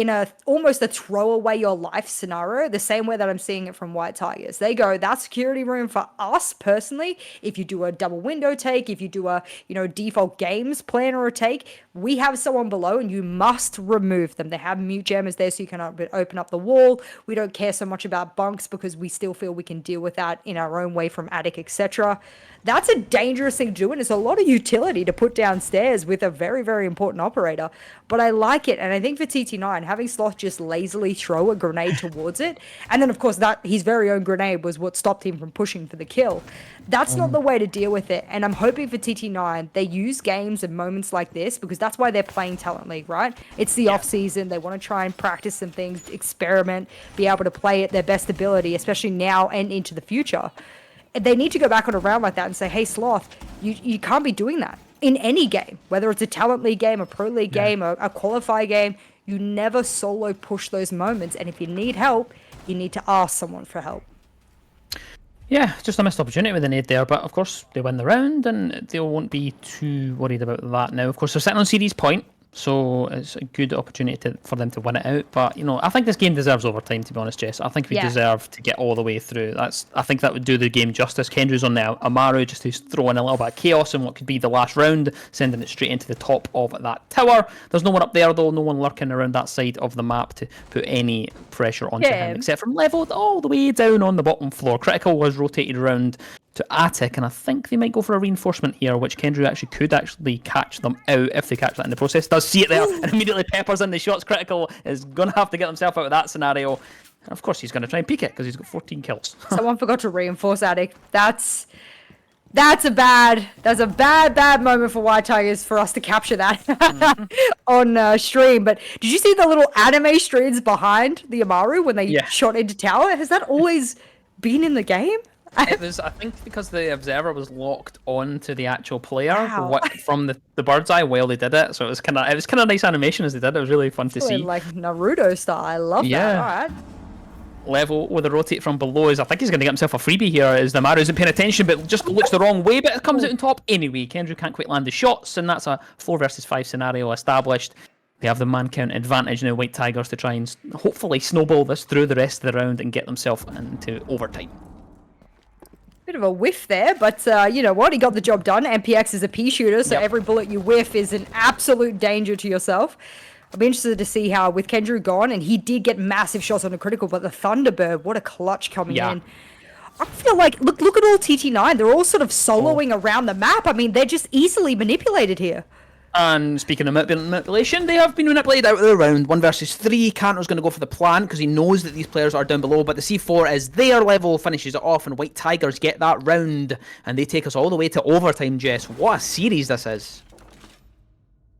[SPEAKER 4] a almost a throw away your life scenario, the same way that I'm seeing it from WhiteTigerZ. They go, that security room for us personally, if you do a double window take, if you do a default games plan or a take, we have someone below and you must remove them. They have mute jammers there so you can open up the wall. We don't care so much about bunks because we still feel we can deal with that in our own way from attic, etc. That's a dangerous thing to do, and it's a lot of utility to put downstairs with a very, very important operator. But I like it, and I think for TT9, having Sloth just lazily throw a grenade towards it, and then, of course, that his very own grenade was what stopped him from pushing for the kill. That's not the way to deal with it, and I'm hoping for TT9, they use games and moments like this, because that's why they're playing Talent League, right? It's the off-season. They want to try and practice some things, experiment, be able to play at their best ability, especially now and into the future. They need to go back on a round like that and say, hey, Sloth, you can't be doing that in any game, whether it's a Talent League game, a Pro League game, a qualifier game. You never solo push those moments. And if you need help, you need to ask someone for help.
[SPEAKER 3] Yeah, just a missed opportunity with the nade there, but of course they win the round and they won't be too worried about that now. Of course, they're sitting on series point, so it's a good opportunity for them to win it out. But I think this game deserves overtime, to be honest, Jess. I think we deserve to get all the way through. I think that would do the game justice. Kendrew's on the Amaru just to throw in a little bit of chaos in what could be the last round, sending it straight into the top of that tower. There's no one up there though, no one lurking around that side of the map to put any pressure onto him, except from leveled all the way down on the bottom floor. Critical was rotated around to Attic, and I think they might go for a reinforcement here, which Kendrew could catch them out if they catch that in the process. Does see it there and immediately peppers in the shots. Critical is going to have to get himself out of that scenario. And of course, he's going to try and peek it because he's got 14 kills.
[SPEAKER 4] Someone forgot to reinforce Attic. That's a bad moment for WhiteTigerZ for us to capture that on stream. But did you see the little anime streams behind the Amaru when they shot into tower? Has that always been in the game?
[SPEAKER 3] It was, I think, because the observer was locked on to the actual player from the bird's eye while they did it. So it was kind of nice animation as they did it. It was really fun to see.
[SPEAKER 4] Like Naruto style. I love that. All right.
[SPEAKER 3] Level with a rotate from below is, I think he's going to get himself a freebie here as the Maru isn't paying attention, but just looks the wrong way, but it comes out on top anyway. Kendrew can't quite land the shots, and that's a 4 versus 5 scenario established. They have the man count advantage now, WhiteTigerZ, to try and hopefully snowball this through the rest of the round and get themselves into overtime.
[SPEAKER 4] Bit of a whiff there, but you know what? He got the job done. MPX is a pea shooter, so every bullet you whiff is an absolute danger to yourself. I'll be interested to see how, with Kendrew gone, and he did get massive shots on the critical, but the Thunderbird, what a clutch coming in. I feel like, look at all TT9. They're all sort of soloing around the map. I mean, they're just easily manipulated here.
[SPEAKER 3] And speaking of manipulation, they have been manipulated out of the round. 1 versus 3. Cantor's going to go for the plan because he knows that these players are down below, but the C4 is their level, finishes it off, and WhiteTigerZ get that round, and they take us all the way to overtime, Jess. What a series this is.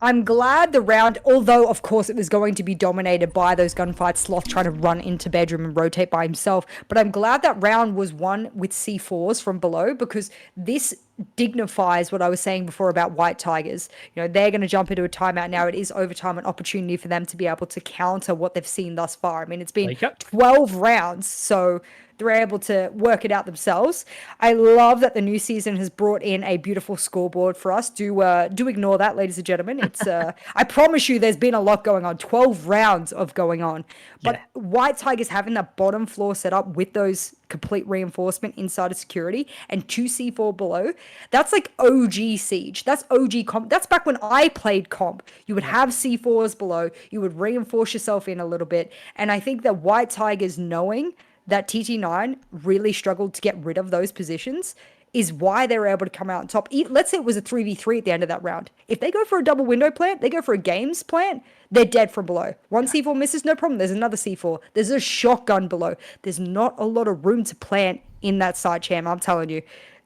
[SPEAKER 4] I'm glad the round, although of course it was going to be dominated by those gunfights, Sloth trying to run into bedroom and rotate by himself, but I'm glad that round was won with C4s from below, because this dignifies what I was saying before about WhiteTigerZ. You know, they're going to jump into a timeout now. It is overtime, an opportunity for them to be able to counter what they've seen thus far. I mean, it's been
[SPEAKER 3] Like it.
[SPEAKER 4] 12 rounds, so they're able to work it out themselves. I love that the new season has brought in a beautiful scoreboard for us. Do ignore that, ladies and gentlemen. It's I promise you, there's been a lot going on. 12 rounds of going on, but WhiteTigerZ having that bottom floor set up with those complete reinforcement inside of security and 2C4 below. That's like OG Siege. That's OG comp. That's back when I played comp. You would have C4s below. You would reinforce yourself in a little bit. And I think that WhiteTigerZ knowing that TT9 really struggled to get rid of those positions is why they were able to come out on top. Let's say it was a 3v3 at the end of that round. If they go for a double window plant, they go for a games plant, they're dead from below. One C4 misses, no problem. There's another C4. There's a shotgun below. There's not a lot of room to plant in that side cham, I'm telling you.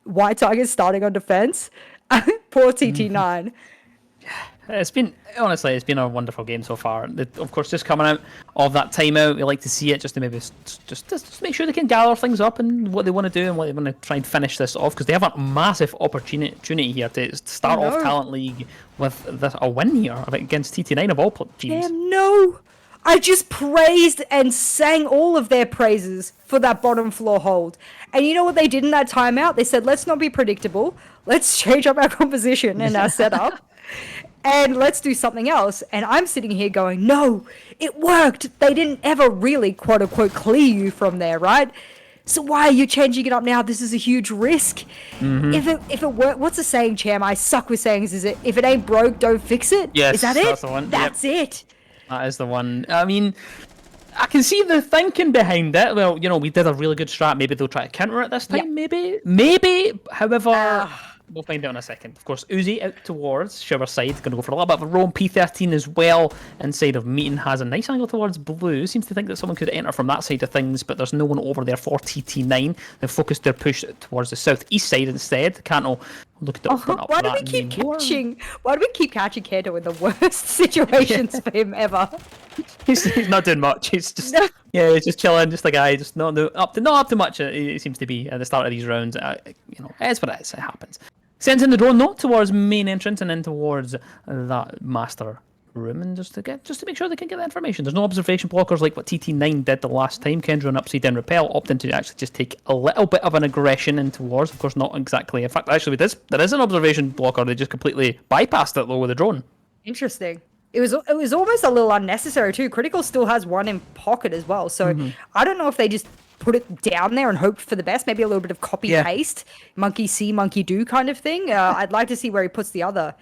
[SPEAKER 4] WhiteTigerZ starting on defense. Poor TT9.
[SPEAKER 3] It's been a wonderful game so far. Of course, just coming out of that timeout, we like to see it just to maybe just make sure they can gather things up and what they want to do and what they want to try and finish this off, because they have a massive opportunity here to start off Talent League with a win here against TT9 of all teams.
[SPEAKER 4] Damn, no! I just praised and sang all of their praises for that bottom floor hold. And you know what they did in that timeout? They said, let's not be predictable. Let's change up our composition and our setup. And let's do something else. And I'm sitting here going, no, it worked. They didn't ever really, quote unquote, clear you from there, right? So why are you changing it up now? This is a huge risk. If it worked, what's the saying, Cham? I suck with sayings. Is it, if it ain't broke, don't fix it?
[SPEAKER 3] Yes,
[SPEAKER 4] is that
[SPEAKER 3] that's
[SPEAKER 4] it?
[SPEAKER 3] the one.
[SPEAKER 4] That's it.
[SPEAKER 3] That is the one. I mean, I can see the thinking behind it. Well, you know, we did a really good strat. Maybe they'll try to counter it this time.
[SPEAKER 4] Yep.
[SPEAKER 3] Maybe. However, we'll find out in a second. Of course, Uzi out towards Shower side. Going to go for a little bit of a roam. P13 as well inside of Meeting has a nice angle towards blue. Seems to think that someone could enter from that side of things, but there's no one over there for TT9. They've focused their push towards the southeast side instead. Kanto look at the up
[SPEAKER 4] Why do we keep catching Kanto in the worst situations for him ever?
[SPEAKER 3] He's not doing much. He's just he's just chilling, just a guy, just not up to much. It seems to be at the start of these rounds. You know, it's what it is. It happens. Sends in the drone though towards main entrance and then towards that master room, and just to make sure they can get the information. There's no observation blockers like what TT9 did the last time. Kendra and Upside Down Repel opting to actually just take a little bit of an aggression in towards. Of course, not exactly. In fact, actually, there is an observation blocker. They just completely bypassed it though with the drone.
[SPEAKER 4] Interesting. It was almost a little unnecessary too. Critical still has one in pocket as well, so I don't know if they just put it down there and hoped for the best. Maybe a little bit of copy paste, monkey see, monkey do kind of thing. I'd like to see where he puts the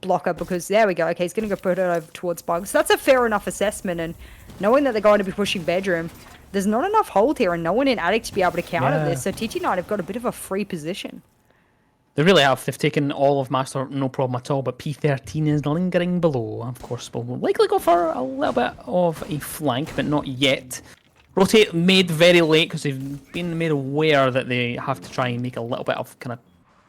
[SPEAKER 4] blocker, because there we go. Okay, he's gonna go put it over towards Bug. So that's a fair enough assessment. And knowing that they're going to be pushing bedroom, there's not enough hold here, and no one in attic to be able to counter this. So TT9 have got a bit of a free position.
[SPEAKER 3] They really have. They've taken all of Master, no problem at all, but P13 is lingering below. Of course, we'll likely go for a little bit of a flank, but not yet. Rotate made very late because they've been made aware that they have to try and make a little bit of kind of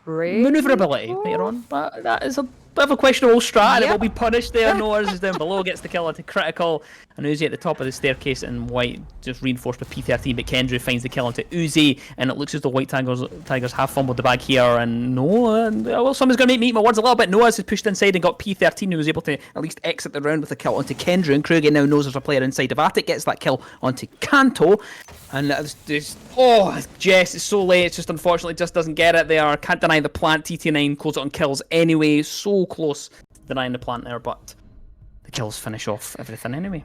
[SPEAKER 3] maneuverability later on. But that is a bit of a questionable strat, and it will be punished there. Noah's is down below, gets the kill into critical, and Uzi at the top of the staircase, and White just reinforced with P13, but Kendra finds the kill into Uzi, and it looks as though WhiteTigerZ have fumbled the bag here, and Noah, well, someone's going to make my words a little bit. Noah's has pushed inside and got P13, who was able to at least exit the round with a kill onto Kendra, and Kruger now knows there's a player inside of Attic, gets that kill onto Kanto, and Jess, it's so late, it's just unfortunately just doesn't get it there. Can't deny the plant. TT9 close it on kills anyway, so close to denying the plant there, but the kills finish off everything anyway.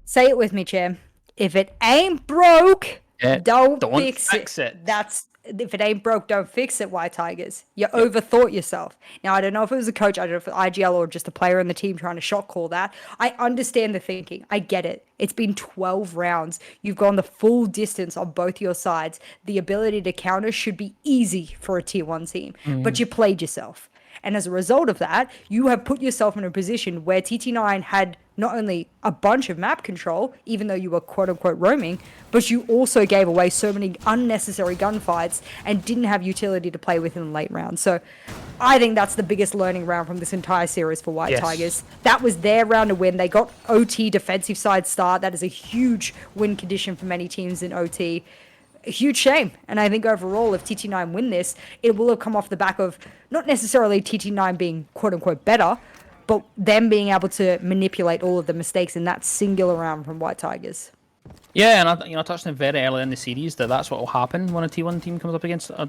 [SPEAKER 4] Say it with me, Cham. If it ain't broke, don't fix it. That's if it ain't broke, don't fix it, WhiteTigerZ. You overthought yourself. Now, I don't know if it was a coach, I don't know if it was IGL or just a player in the team trying to shot call that. I understand the thinking. I get it. It's been 12 rounds. You've gone the full distance on both your sides. The ability to counter should be easy for a tier 1 team, but you played yourself. And as a result of that, you have put yourself in a position where TT9 had not only a bunch of map control, even though you were quote-unquote roaming, but you also gave away so many unnecessary gunfights and didn't have utility to play with in the late rounds. So I think that's the biggest learning round from this entire series for WhiteTigerZ.
[SPEAKER 3] Yes.
[SPEAKER 4] That was their round to win. They got OT defensive side start. That is a huge win condition for many teams in OT. a huge shame. And I think overall, if TT9 win this, it will have come off the back of not necessarily TT9 being quote-unquote better, but them being able to manipulate all of the mistakes in that singular round from WhiteTigerZ.
[SPEAKER 3] Yeah, and I touched on it very early in the series that's what will happen when a T1 team comes up against a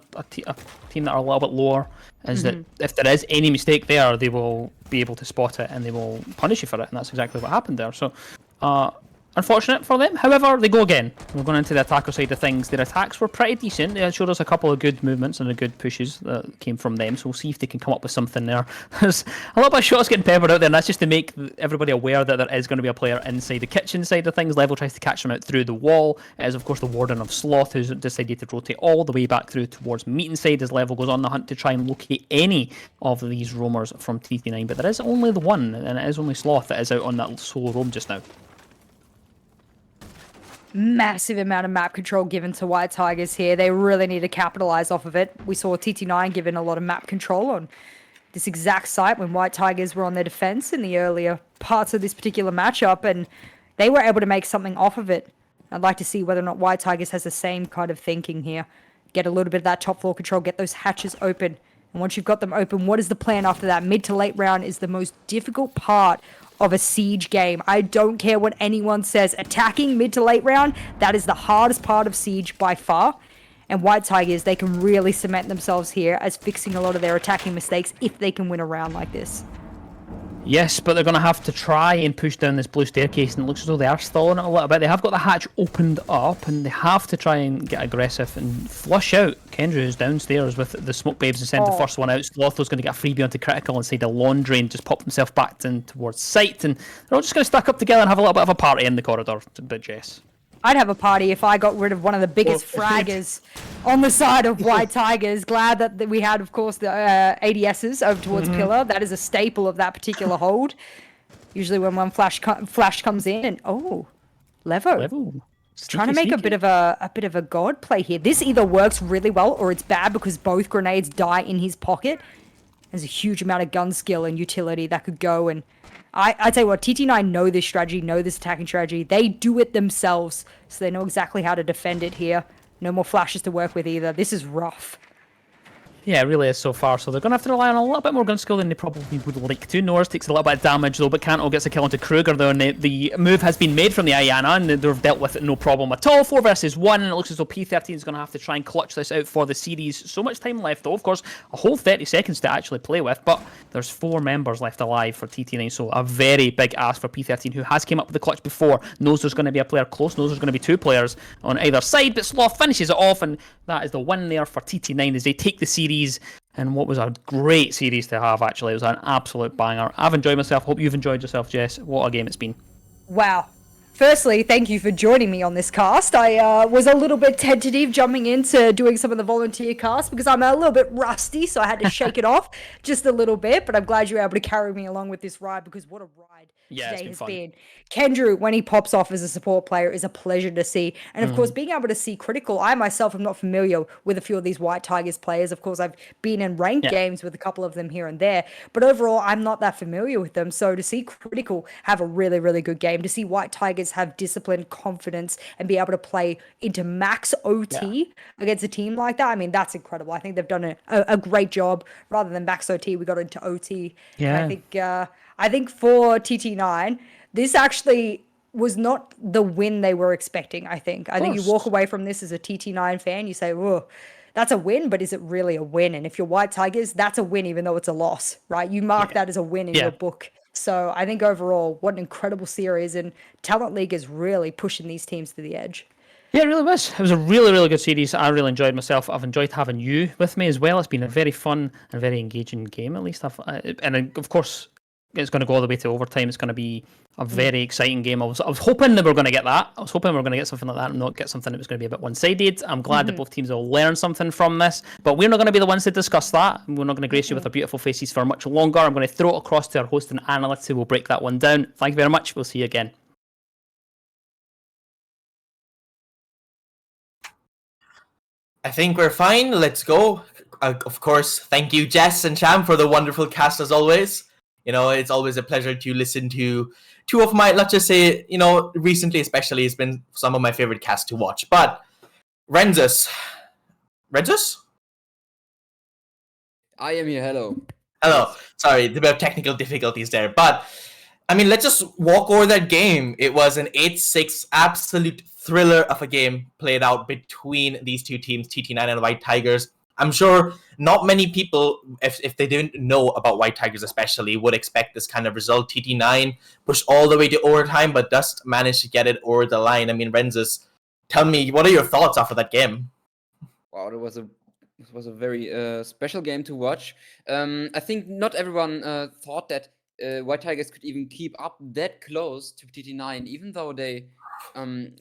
[SPEAKER 3] team that are a little bit lower, is that if there is any mistake there, they will be able to spot it and they will punish you for it, and that's exactly what happened there. So, unfortunate for them. However, they go again. We're going into the attacker side of things. Their attacks were pretty decent. They showed us a couple of good movements and good pushes that came from them. So we'll see if they can come up with something there. There's a lot of shots getting peppered out there, and that's just to make everybody aware that there is going to be a player inside the kitchen side of things. Level tries to catch them out through the wall. It is, of course, the Warden of Sloth who's decided to rotate all the way back through towards Meeting side as Level goes on the hunt to try and locate any of these roamers from TT9. But there is only the one, and it is only Sloth that is out on that solo roam just now.
[SPEAKER 4] Massive amount of map control given to WhiteTigerZ here. They really need to capitalize off of it. We saw TT9 given a lot of map control on this exact site when WhiteTigerZ were on their defense in the earlier parts of this particular matchup, and they were able to make something off of it. I'd like to see whether or not WhiteTigerZ has the same kind of thinking here. Get a little bit of that top floor control, get those hatches open. And once you've got them open, what is the plan after that? Mid to late round is the most difficult part of a siege game. I don't care what anyone says. Attacking mid to late round, that is the hardest part of siege by far. And WhiteTigerZ, they can really cement themselves here as fixing a lot of their attacking mistakes if they can win a round like this.
[SPEAKER 3] Yes, but they're going to have to try and push down this blue staircase, and it looks as though they are stalling it a little bit. They have got the hatch opened up, and they have to try and get aggressive and flush out Kendra, who's downstairs with the smoke babes, and send the first one out. Slotho's going to get a freebie onto critical inside the laundry and just pop himself back in towards sight, and they're all just going to stack up together and have a little bit of a party in the corridor. But Jess,
[SPEAKER 4] I'd have a party if I got rid of one of the biggest fraggers on the side of WhiteTigerZ. Glad that we had, of course, the ADSs over towards Pillar. That is a staple of that particular hold. Usually when one flash comes in, and Levo. Trying to make a bit of a god play here. This either works really well or it's bad because both grenades die in his pocket. There's a huge amount of gun skill and utility that could go, and I tell you what, TT9 know this strategy, know this attacking strategy. They do it themselves, so they know exactly how to defend it here. No more flashes to work with either. This is rough.
[SPEAKER 3] Yeah, it really is so far. So they're going to have to rely on a little bit more gun skill than they probably would like to. Norris takes a little bit of damage though, but Kanto gets a kill onto Kruger though, and the move has been made from the Ayana, and they've dealt with it no problem at all. 4 versus 1, and it looks as though P13 is going to have to try and clutch this out for the series. So much time left though, of course, a whole 30 seconds to actually play with, but there's 4 members left alive for TT9, so a very big ask for P13, who has came up with the clutch before, knows there's going to be a player close, knows there's going to be 2 players on either side, but Sloth finishes it off, and that is the win there for TT9 as they take the series. And what was a great series to have, actually. It was an absolute banger. I've enjoyed myself. Hope you've enjoyed yourself, Jess. What a game it's been.
[SPEAKER 4] Wow. Firstly, thank you for joining me on this cast. I was a little bit tentative jumping into doing some of the volunteer casts because I'm a little bit rusty, so I had to shake it off just a little bit. But I'm glad you were able to carry me along with this ride because what a ride today has been. Kendrew, when he pops off as a support player, is a pleasure to see. And of course, being able to see Critical, I myself am not familiar with a few of these WhiteTigerZ players. Of course, I've been in ranked games with a couple of them here and there, but overall, I'm not that familiar with them. So to see Critical have a really, really good game, to see WhiteTigerZ have discipline, confidence, and be able to play into max OT against a team like that, I mean, that's incredible. I think they've done a great job. Rather than max OT, we got into OT.
[SPEAKER 3] Yeah.
[SPEAKER 4] And I think for TT9, this actually was not the win they were expecting, I think. I think you walk away from this as a TT9 fan, you say, whoa, that's a win, but is it really a win? And if you're WhiteTigerZ, that's a win even though it's a loss, right? You mark that as a win in your book. So I think overall, what an incredible series, and Talent League is really pushing these teams to the edge.
[SPEAKER 3] Yeah, it really was. It was a really, really good series. I really enjoyed myself. I've enjoyed having you with me as well. It's been a very fun and very engaging game, at least. And of course, it's going to go all the way to overtime. It's going to be a very exciting game. I was hoping that we're going to get that. I was hoping we were going to get something like that and not get something that was going to be a bit one-sided. I'm glad that both teams will learn something from this, but we're not going to be the ones to discuss that. We're not going to grace you with our beautiful faces for much longer. I'm going to throw it across to our host and analyst who will break that one down. Thank you very much. We'll see you again.
[SPEAKER 1] I think we're fine. Let's go. Of course, thank you, Jess and Cham, for the wonderful cast as always. You know, it's always a pleasure to listen to 2 of my, let's just say, you know, recently especially, it's been some of my favorite casts to watch. But Renzus. Renzus?
[SPEAKER 2] I am here. Hello.
[SPEAKER 1] Hello.
[SPEAKER 2] Yes.
[SPEAKER 1] Sorry, the bit of technical difficulties there. But, I mean, let's just walk over that game. It was an 8-6 absolute thriller of a game played out between these two teams, TT9 and WhiteTigerZ. I'm sure not many people, if they didn't know about WhiteTigerZ especially, would expect this kind of result. TT9 pushed all the way to overtime, but just managed to get it over the line. I mean, Renzus, tell me, what are your thoughts after that game?
[SPEAKER 2] Wow, it was a very special game to watch. I think not everyone thought that WhiteTigerZ could even keep up that close to TT9, even though they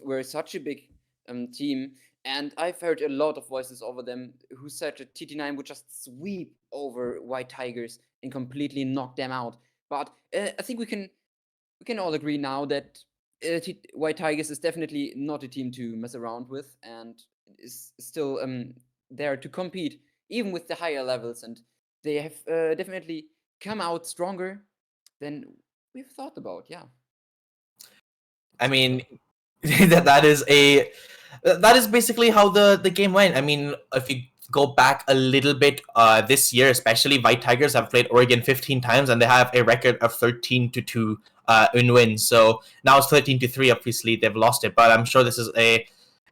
[SPEAKER 2] were such a big team. And I've heard a lot of voices over them who said that TT9 would just sweep over WhiteTigerZ and completely knock them out. But I think we can all agree now that WhiteTigerZ is definitely not a team to mess around with, and is still there to compete, even with the higher levels. And they have definitely come out stronger than we've thought about. Yeah.
[SPEAKER 1] I mean, that is basically how the game went. I mean, if you go back a little bit, this year especially, WhiteTigerZ have played Oregon 15 times and they have a record of 13-2 in wins. So now it's 13-3. Obviously, they've lost it, but I'm sure this is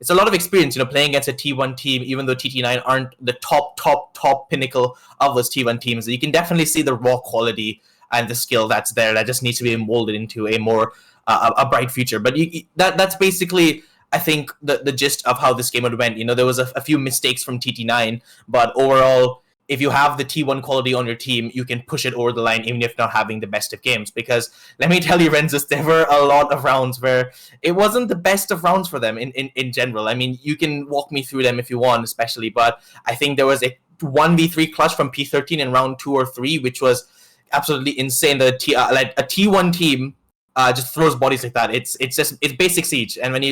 [SPEAKER 1] it's a lot of experience, playing against a T1 team, even though TT9 aren't the top pinnacle of those T1 teams. You can definitely see the raw quality and the skill that's there that just needs to be molded into a more a bright future. But that's basically, I think, the gist of how this game would went. There was a few mistakes from TT9, but overall, if you have the T1 quality on your team, you can push it over the line, even if not having the best of games. Because let me tell you, Renzus, there were a lot of rounds where it wasn't the best of rounds for them in general. I mean, you can walk me through them if you want, especially, but I think there was a 1v3 clutch from P13 in round 2 or 3, which was absolutely insane. Like a T1 team just throws bodies like that. It's basic siege, and when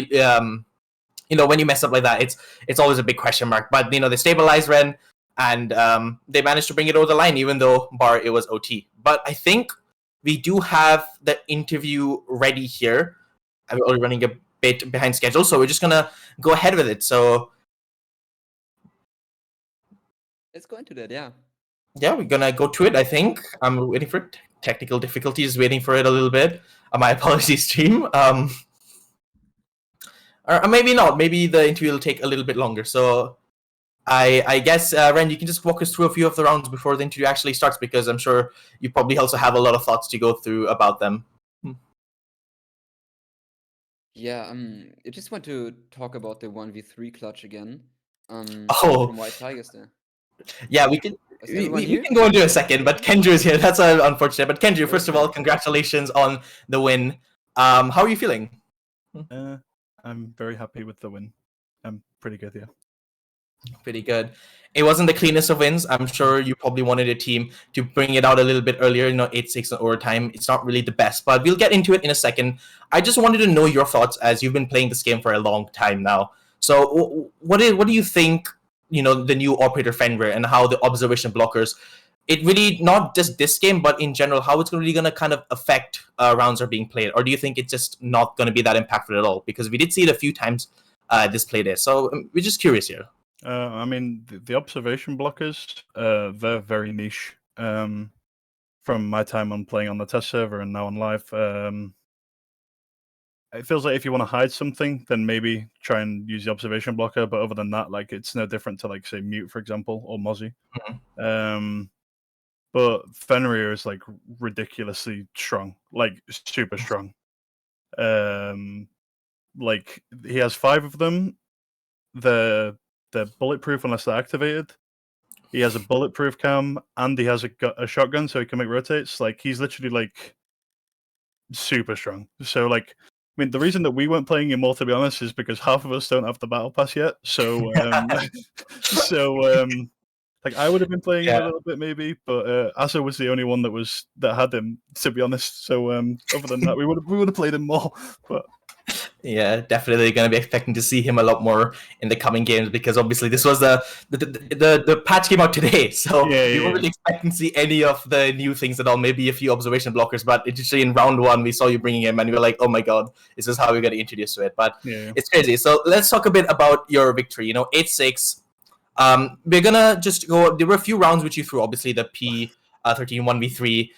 [SPEAKER 1] when you mess up like that, it's always a big question mark. But they stabilized Ren, and they managed to bring it over the line, even though it was OT. But I think we do have the interview ready here. I'm already running a bit behind schedule, so we're just gonna go ahead with it. So
[SPEAKER 2] Let's go into that. Yeah.
[SPEAKER 1] yeah, we're gonna go to it. I think I'm waiting for it. Technical difficulties, waiting for it a little bit. My apologies, stream. Or maybe not. Maybe the interview will take a little bit longer. So I guess, Ren, you can just walk us through a few of the rounds before the interview actually starts, because I'm sure you probably also have a lot of thoughts to go through about them.
[SPEAKER 2] Yeah. I just want to talk about the 1v3 clutch again. From WhiteTigerZ there.
[SPEAKER 1] Yeah, we can.
[SPEAKER 2] Is
[SPEAKER 1] We
[SPEAKER 2] everyone here?
[SPEAKER 1] can go into a second, but Kendra is here. That's unfortunate. But Kendra, first of all, congratulations on the win. How are you feeling?
[SPEAKER 5] I'm very happy with the win. I'm pretty good, yeah.
[SPEAKER 1] Pretty good. It wasn't the cleanest of wins. I'm sure you probably wanted your team to bring it out a little bit earlier. 8-6 in overtime. It's not really the best, but we'll get into it in a second. I just wanted to know your thoughts, as you've been playing this game for a long time now. So, what do you think? The new operator Fenrir and how the observation blockers. It really, not just this game, but in general, how it's really going to kind of affect rounds are being played, or do you think it's just not going to be that impactful at all? Because we did see it a few times this play there. So we're just curious here.
[SPEAKER 5] I mean, the observation blockers, they're very niche. From my time on playing on the test server and now on live, it feels like if you want to hide something, then maybe try and use the observation blocker. But other than that, it's no different to say mute, for example, or Mozzie.
[SPEAKER 1] Mm-hmm.
[SPEAKER 5] But Fenrir is ridiculously strong, super strong. He has 5 of them. They're bulletproof unless they're activated. He has a bulletproof cam, and he has a shotgun, so he can make rotates. He's literally super strong. So I mean, the reason that we weren't playing him more, to be honest, is because half of us don't have the battle pass yet. So I would have been playing him a little bit maybe, but Asa was the only one that had him, to be honest. So other than that, we would have played him more. But
[SPEAKER 1] Yeah, definitely going to be expecting to see him a lot more in the coming games because obviously this was the patch came out today, so we weren't really expecting to see any of the new things at all. Maybe a few observation blockers, but literally in round 1 we saw you bringing him, and we were like, oh my god, this is how we're going to introduce to it. But it's crazy. So let's talk a bit about your victory. 8-6. We're gonna just go. There were a few rounds which you threw. Obviously, the P13 1v3.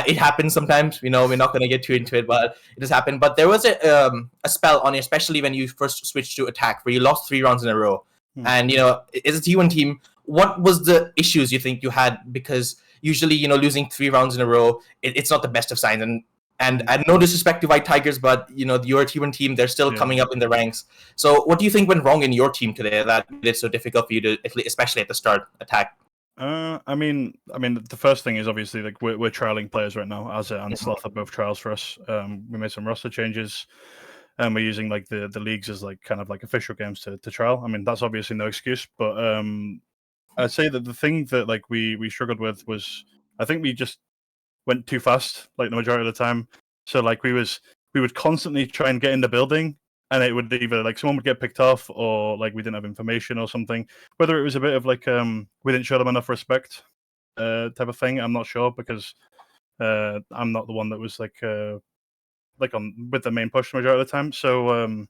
[SPEAKER 1] It happens sometimes. We're not gonna get too into it, but it has happened. But there was a spell on it, especially when you first switched to attack, where you lost 3 rounds in a row. And as a T1 team, what was the issues you think you had? Because usually, losing 3 rounds in a row, it's not the best of signs. And no disrespect to WhiteTigerZ, but your T1 team, they're still coming up in the ranks. So what do you think went wrong in your team today that made it so difficult for you to, especially at the start, attack?
[SPEAKER 5] I mean, the first thing is obviously like we're trialing players right now. Azet and Sloth are both trials for us. We made some roster changes, and we're using like the leagues as like kind of like official games to trial. I mean, that's obviously no excuse, but I'd say that the thing that like we struggled with was I think we just went too fast like the majority of the time. So like we would constantly try and get in the building, and it would either like someone would get picked off or like we didn't have information or something. Whether it was a bit of like we didn't show them enough respect type of thing, I'm not sure because I'm not the one that was like on with the main push the majority of the time. So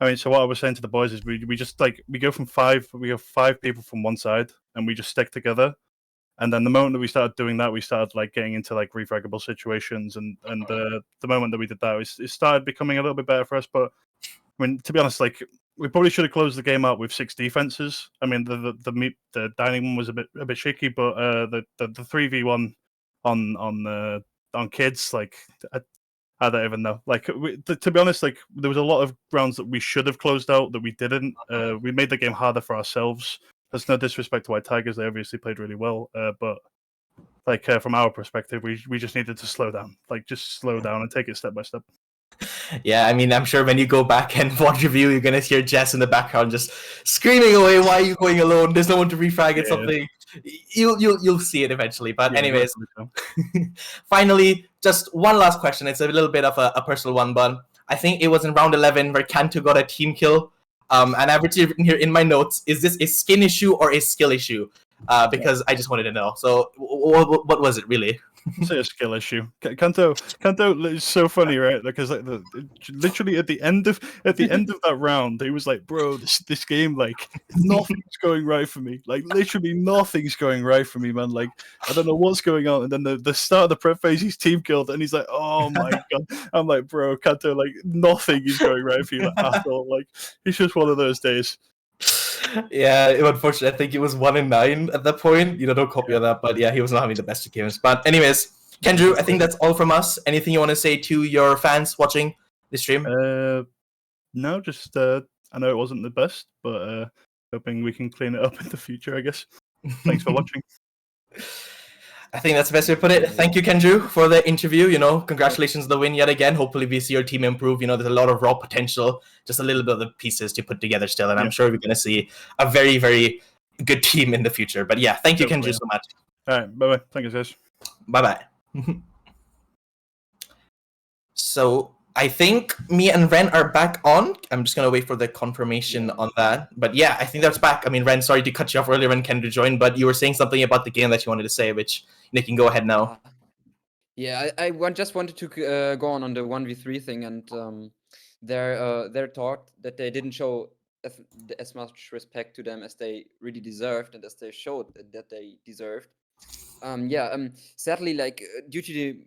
[SPEAKER 5] I mean, so what I was saying to the boys is we just like we go 5 people from one side and we just stick together. And then the moment that we started doing that, we started like getting into like refraggable situations, and the moment that we did that, it started becoming a little bit better for us. But I mean, to be honest, like we probably should have closed the game out with 6 defenses. I mean, the dining one was a bit shaky, but the 3v1 on kids, like I don't even know. Like to be honest, like there was a lot of rounds that we should have closed out that we didn't. We made the game harder for ourselves. There's no disrespect to WhiteTigerZ; they obviously played really well, but like from our perspective, we just needed to slow down, like just slow down and take it step by step.
[SPEAKER 1] Yeah, I mean, I'm sure when you go back and watch review, you're gonna hear Jess in the background just screaming away, "Why are you going alone? There's no one to refrag at something." You'll see it eventually. But anyways, finally, just one last question. It's a little bit of a personal one, but I think it was in round 11 where Kanto got a team kill. And I've written here in my notes: is this a skin issue or a skill issue? Because I just wanted to know. So, what was it really?
[SPEAKER 5] It's a skill issue. Kanto is so funny, right? Because like literally at the end of that round, he was like, "Bro, this game, like nothing's going right for me. Like literally nothing's going right for me, man. Like I don't know what's going on." And then the start of the prep phase, he's team killed, and he's like, "Oh my god!" I'm like, "Bro, Kanto, like nothing is going right for you like, at all. Like it's just one of those days."
[SPEAKER 1] Yeah, unfortunately, I think it was 1-9 at that point. Don't quote me on that, but yeah, he was not having the best of games. But anyways, Kendrew, I think that's all from us. Anything you want to say to your fans watching the stream?
[SPEAKER 5] No, just I know it wasn't the best, but hoping we can clean it up in the future, I guess. Thanks for watching.
[SPEAKER 1] I think that's the best way to put it. Thank you, Kendrew, for the interview. Congratulations on the win yet again. Hopefully we see your team improve. There's a lot of raw potential, just a little bit of the pieces to put together still. And I'm sure we're going to see a very, very good team in the future. But yeah, thank you, Kendrew, so much.
[SPEAKER 5] All right, bye-bye. Thank you, guys.
[SPEAKER 1] Bye-bye. So I think me and Ren are back on. I'm just going to wait for the confirmation on that. But yeah, I think that's back. I mean, Ren, sorry to cut you off earlier when Kendrew joined, but you were saying something about the game that you wanted to say, which you can go ahead now.
[SPEAKER 2] Yeah, I just wanted to go on the 1v3 thing, and their thought that they didn't show as much respect to them as they really deserved and as they showed that they deserved. Sadly, like due to the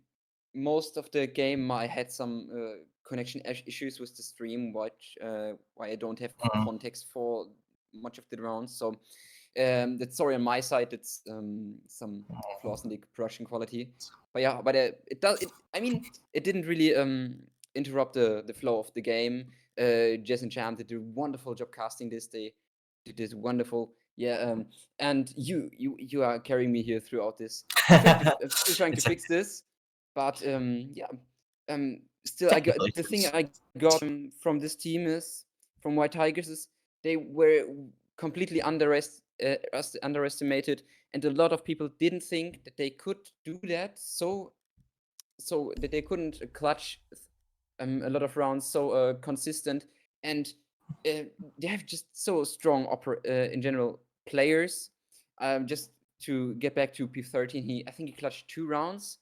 [SPEAKER 2] most of the game, I had some connection issues with the stream, why I don't have context for much of the rounds. So that's sorry on my side. It's some flaws in the production quality. But yeah, but it didn't really interrupt the flow of the game. Jess and Cham did a wonderful job casting this. They did this wonderful. Yeah, and you are carrying me here throughout this. I'm still trying to fix this, but still I got the thing I got from this team is from WhiteTigerZ is they were completely underestimated, and a lot of people didn't think that they could do that. So that they couldn't clutch a lot of rounds, so consistent, and they have just so strong in general players. Just to get back to P13, I think he clutched 2 rounds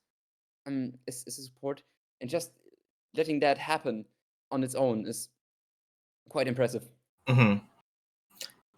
[SPEAKER 2] as a support, and just letting that happen on its own is quite impressive.
[SPEAKER 1] Mm-hmm.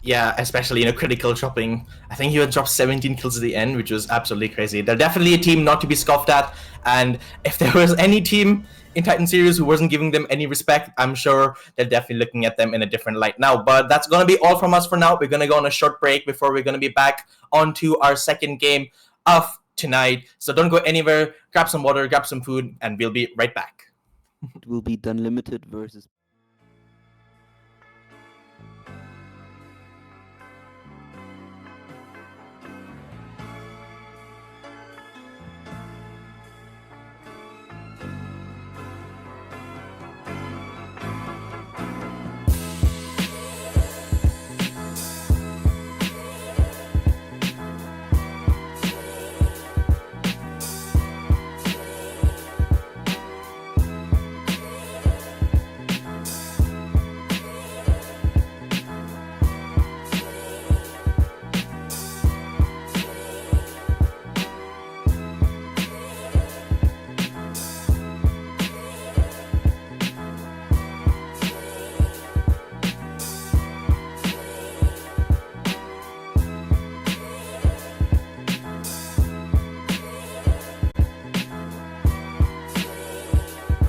[SPEAKER 1] Yeah, especially critical dropping. I think he would drop 17 kills at the end, which was absolutely crazy. They're definitely a team not to be scoffed at, and if there was any team in Titan series who wasn't giving them any respect, I'm sure they're definitely looking at them in a different light now. But that's gonna be all from us for now. We're gonna go on a short break before we're gonna be back onto our second game of tonight. So don't go anywhere. Grab some water, grab some food, and we'll be right back.
[SPEAKER 2] It will be done limited versus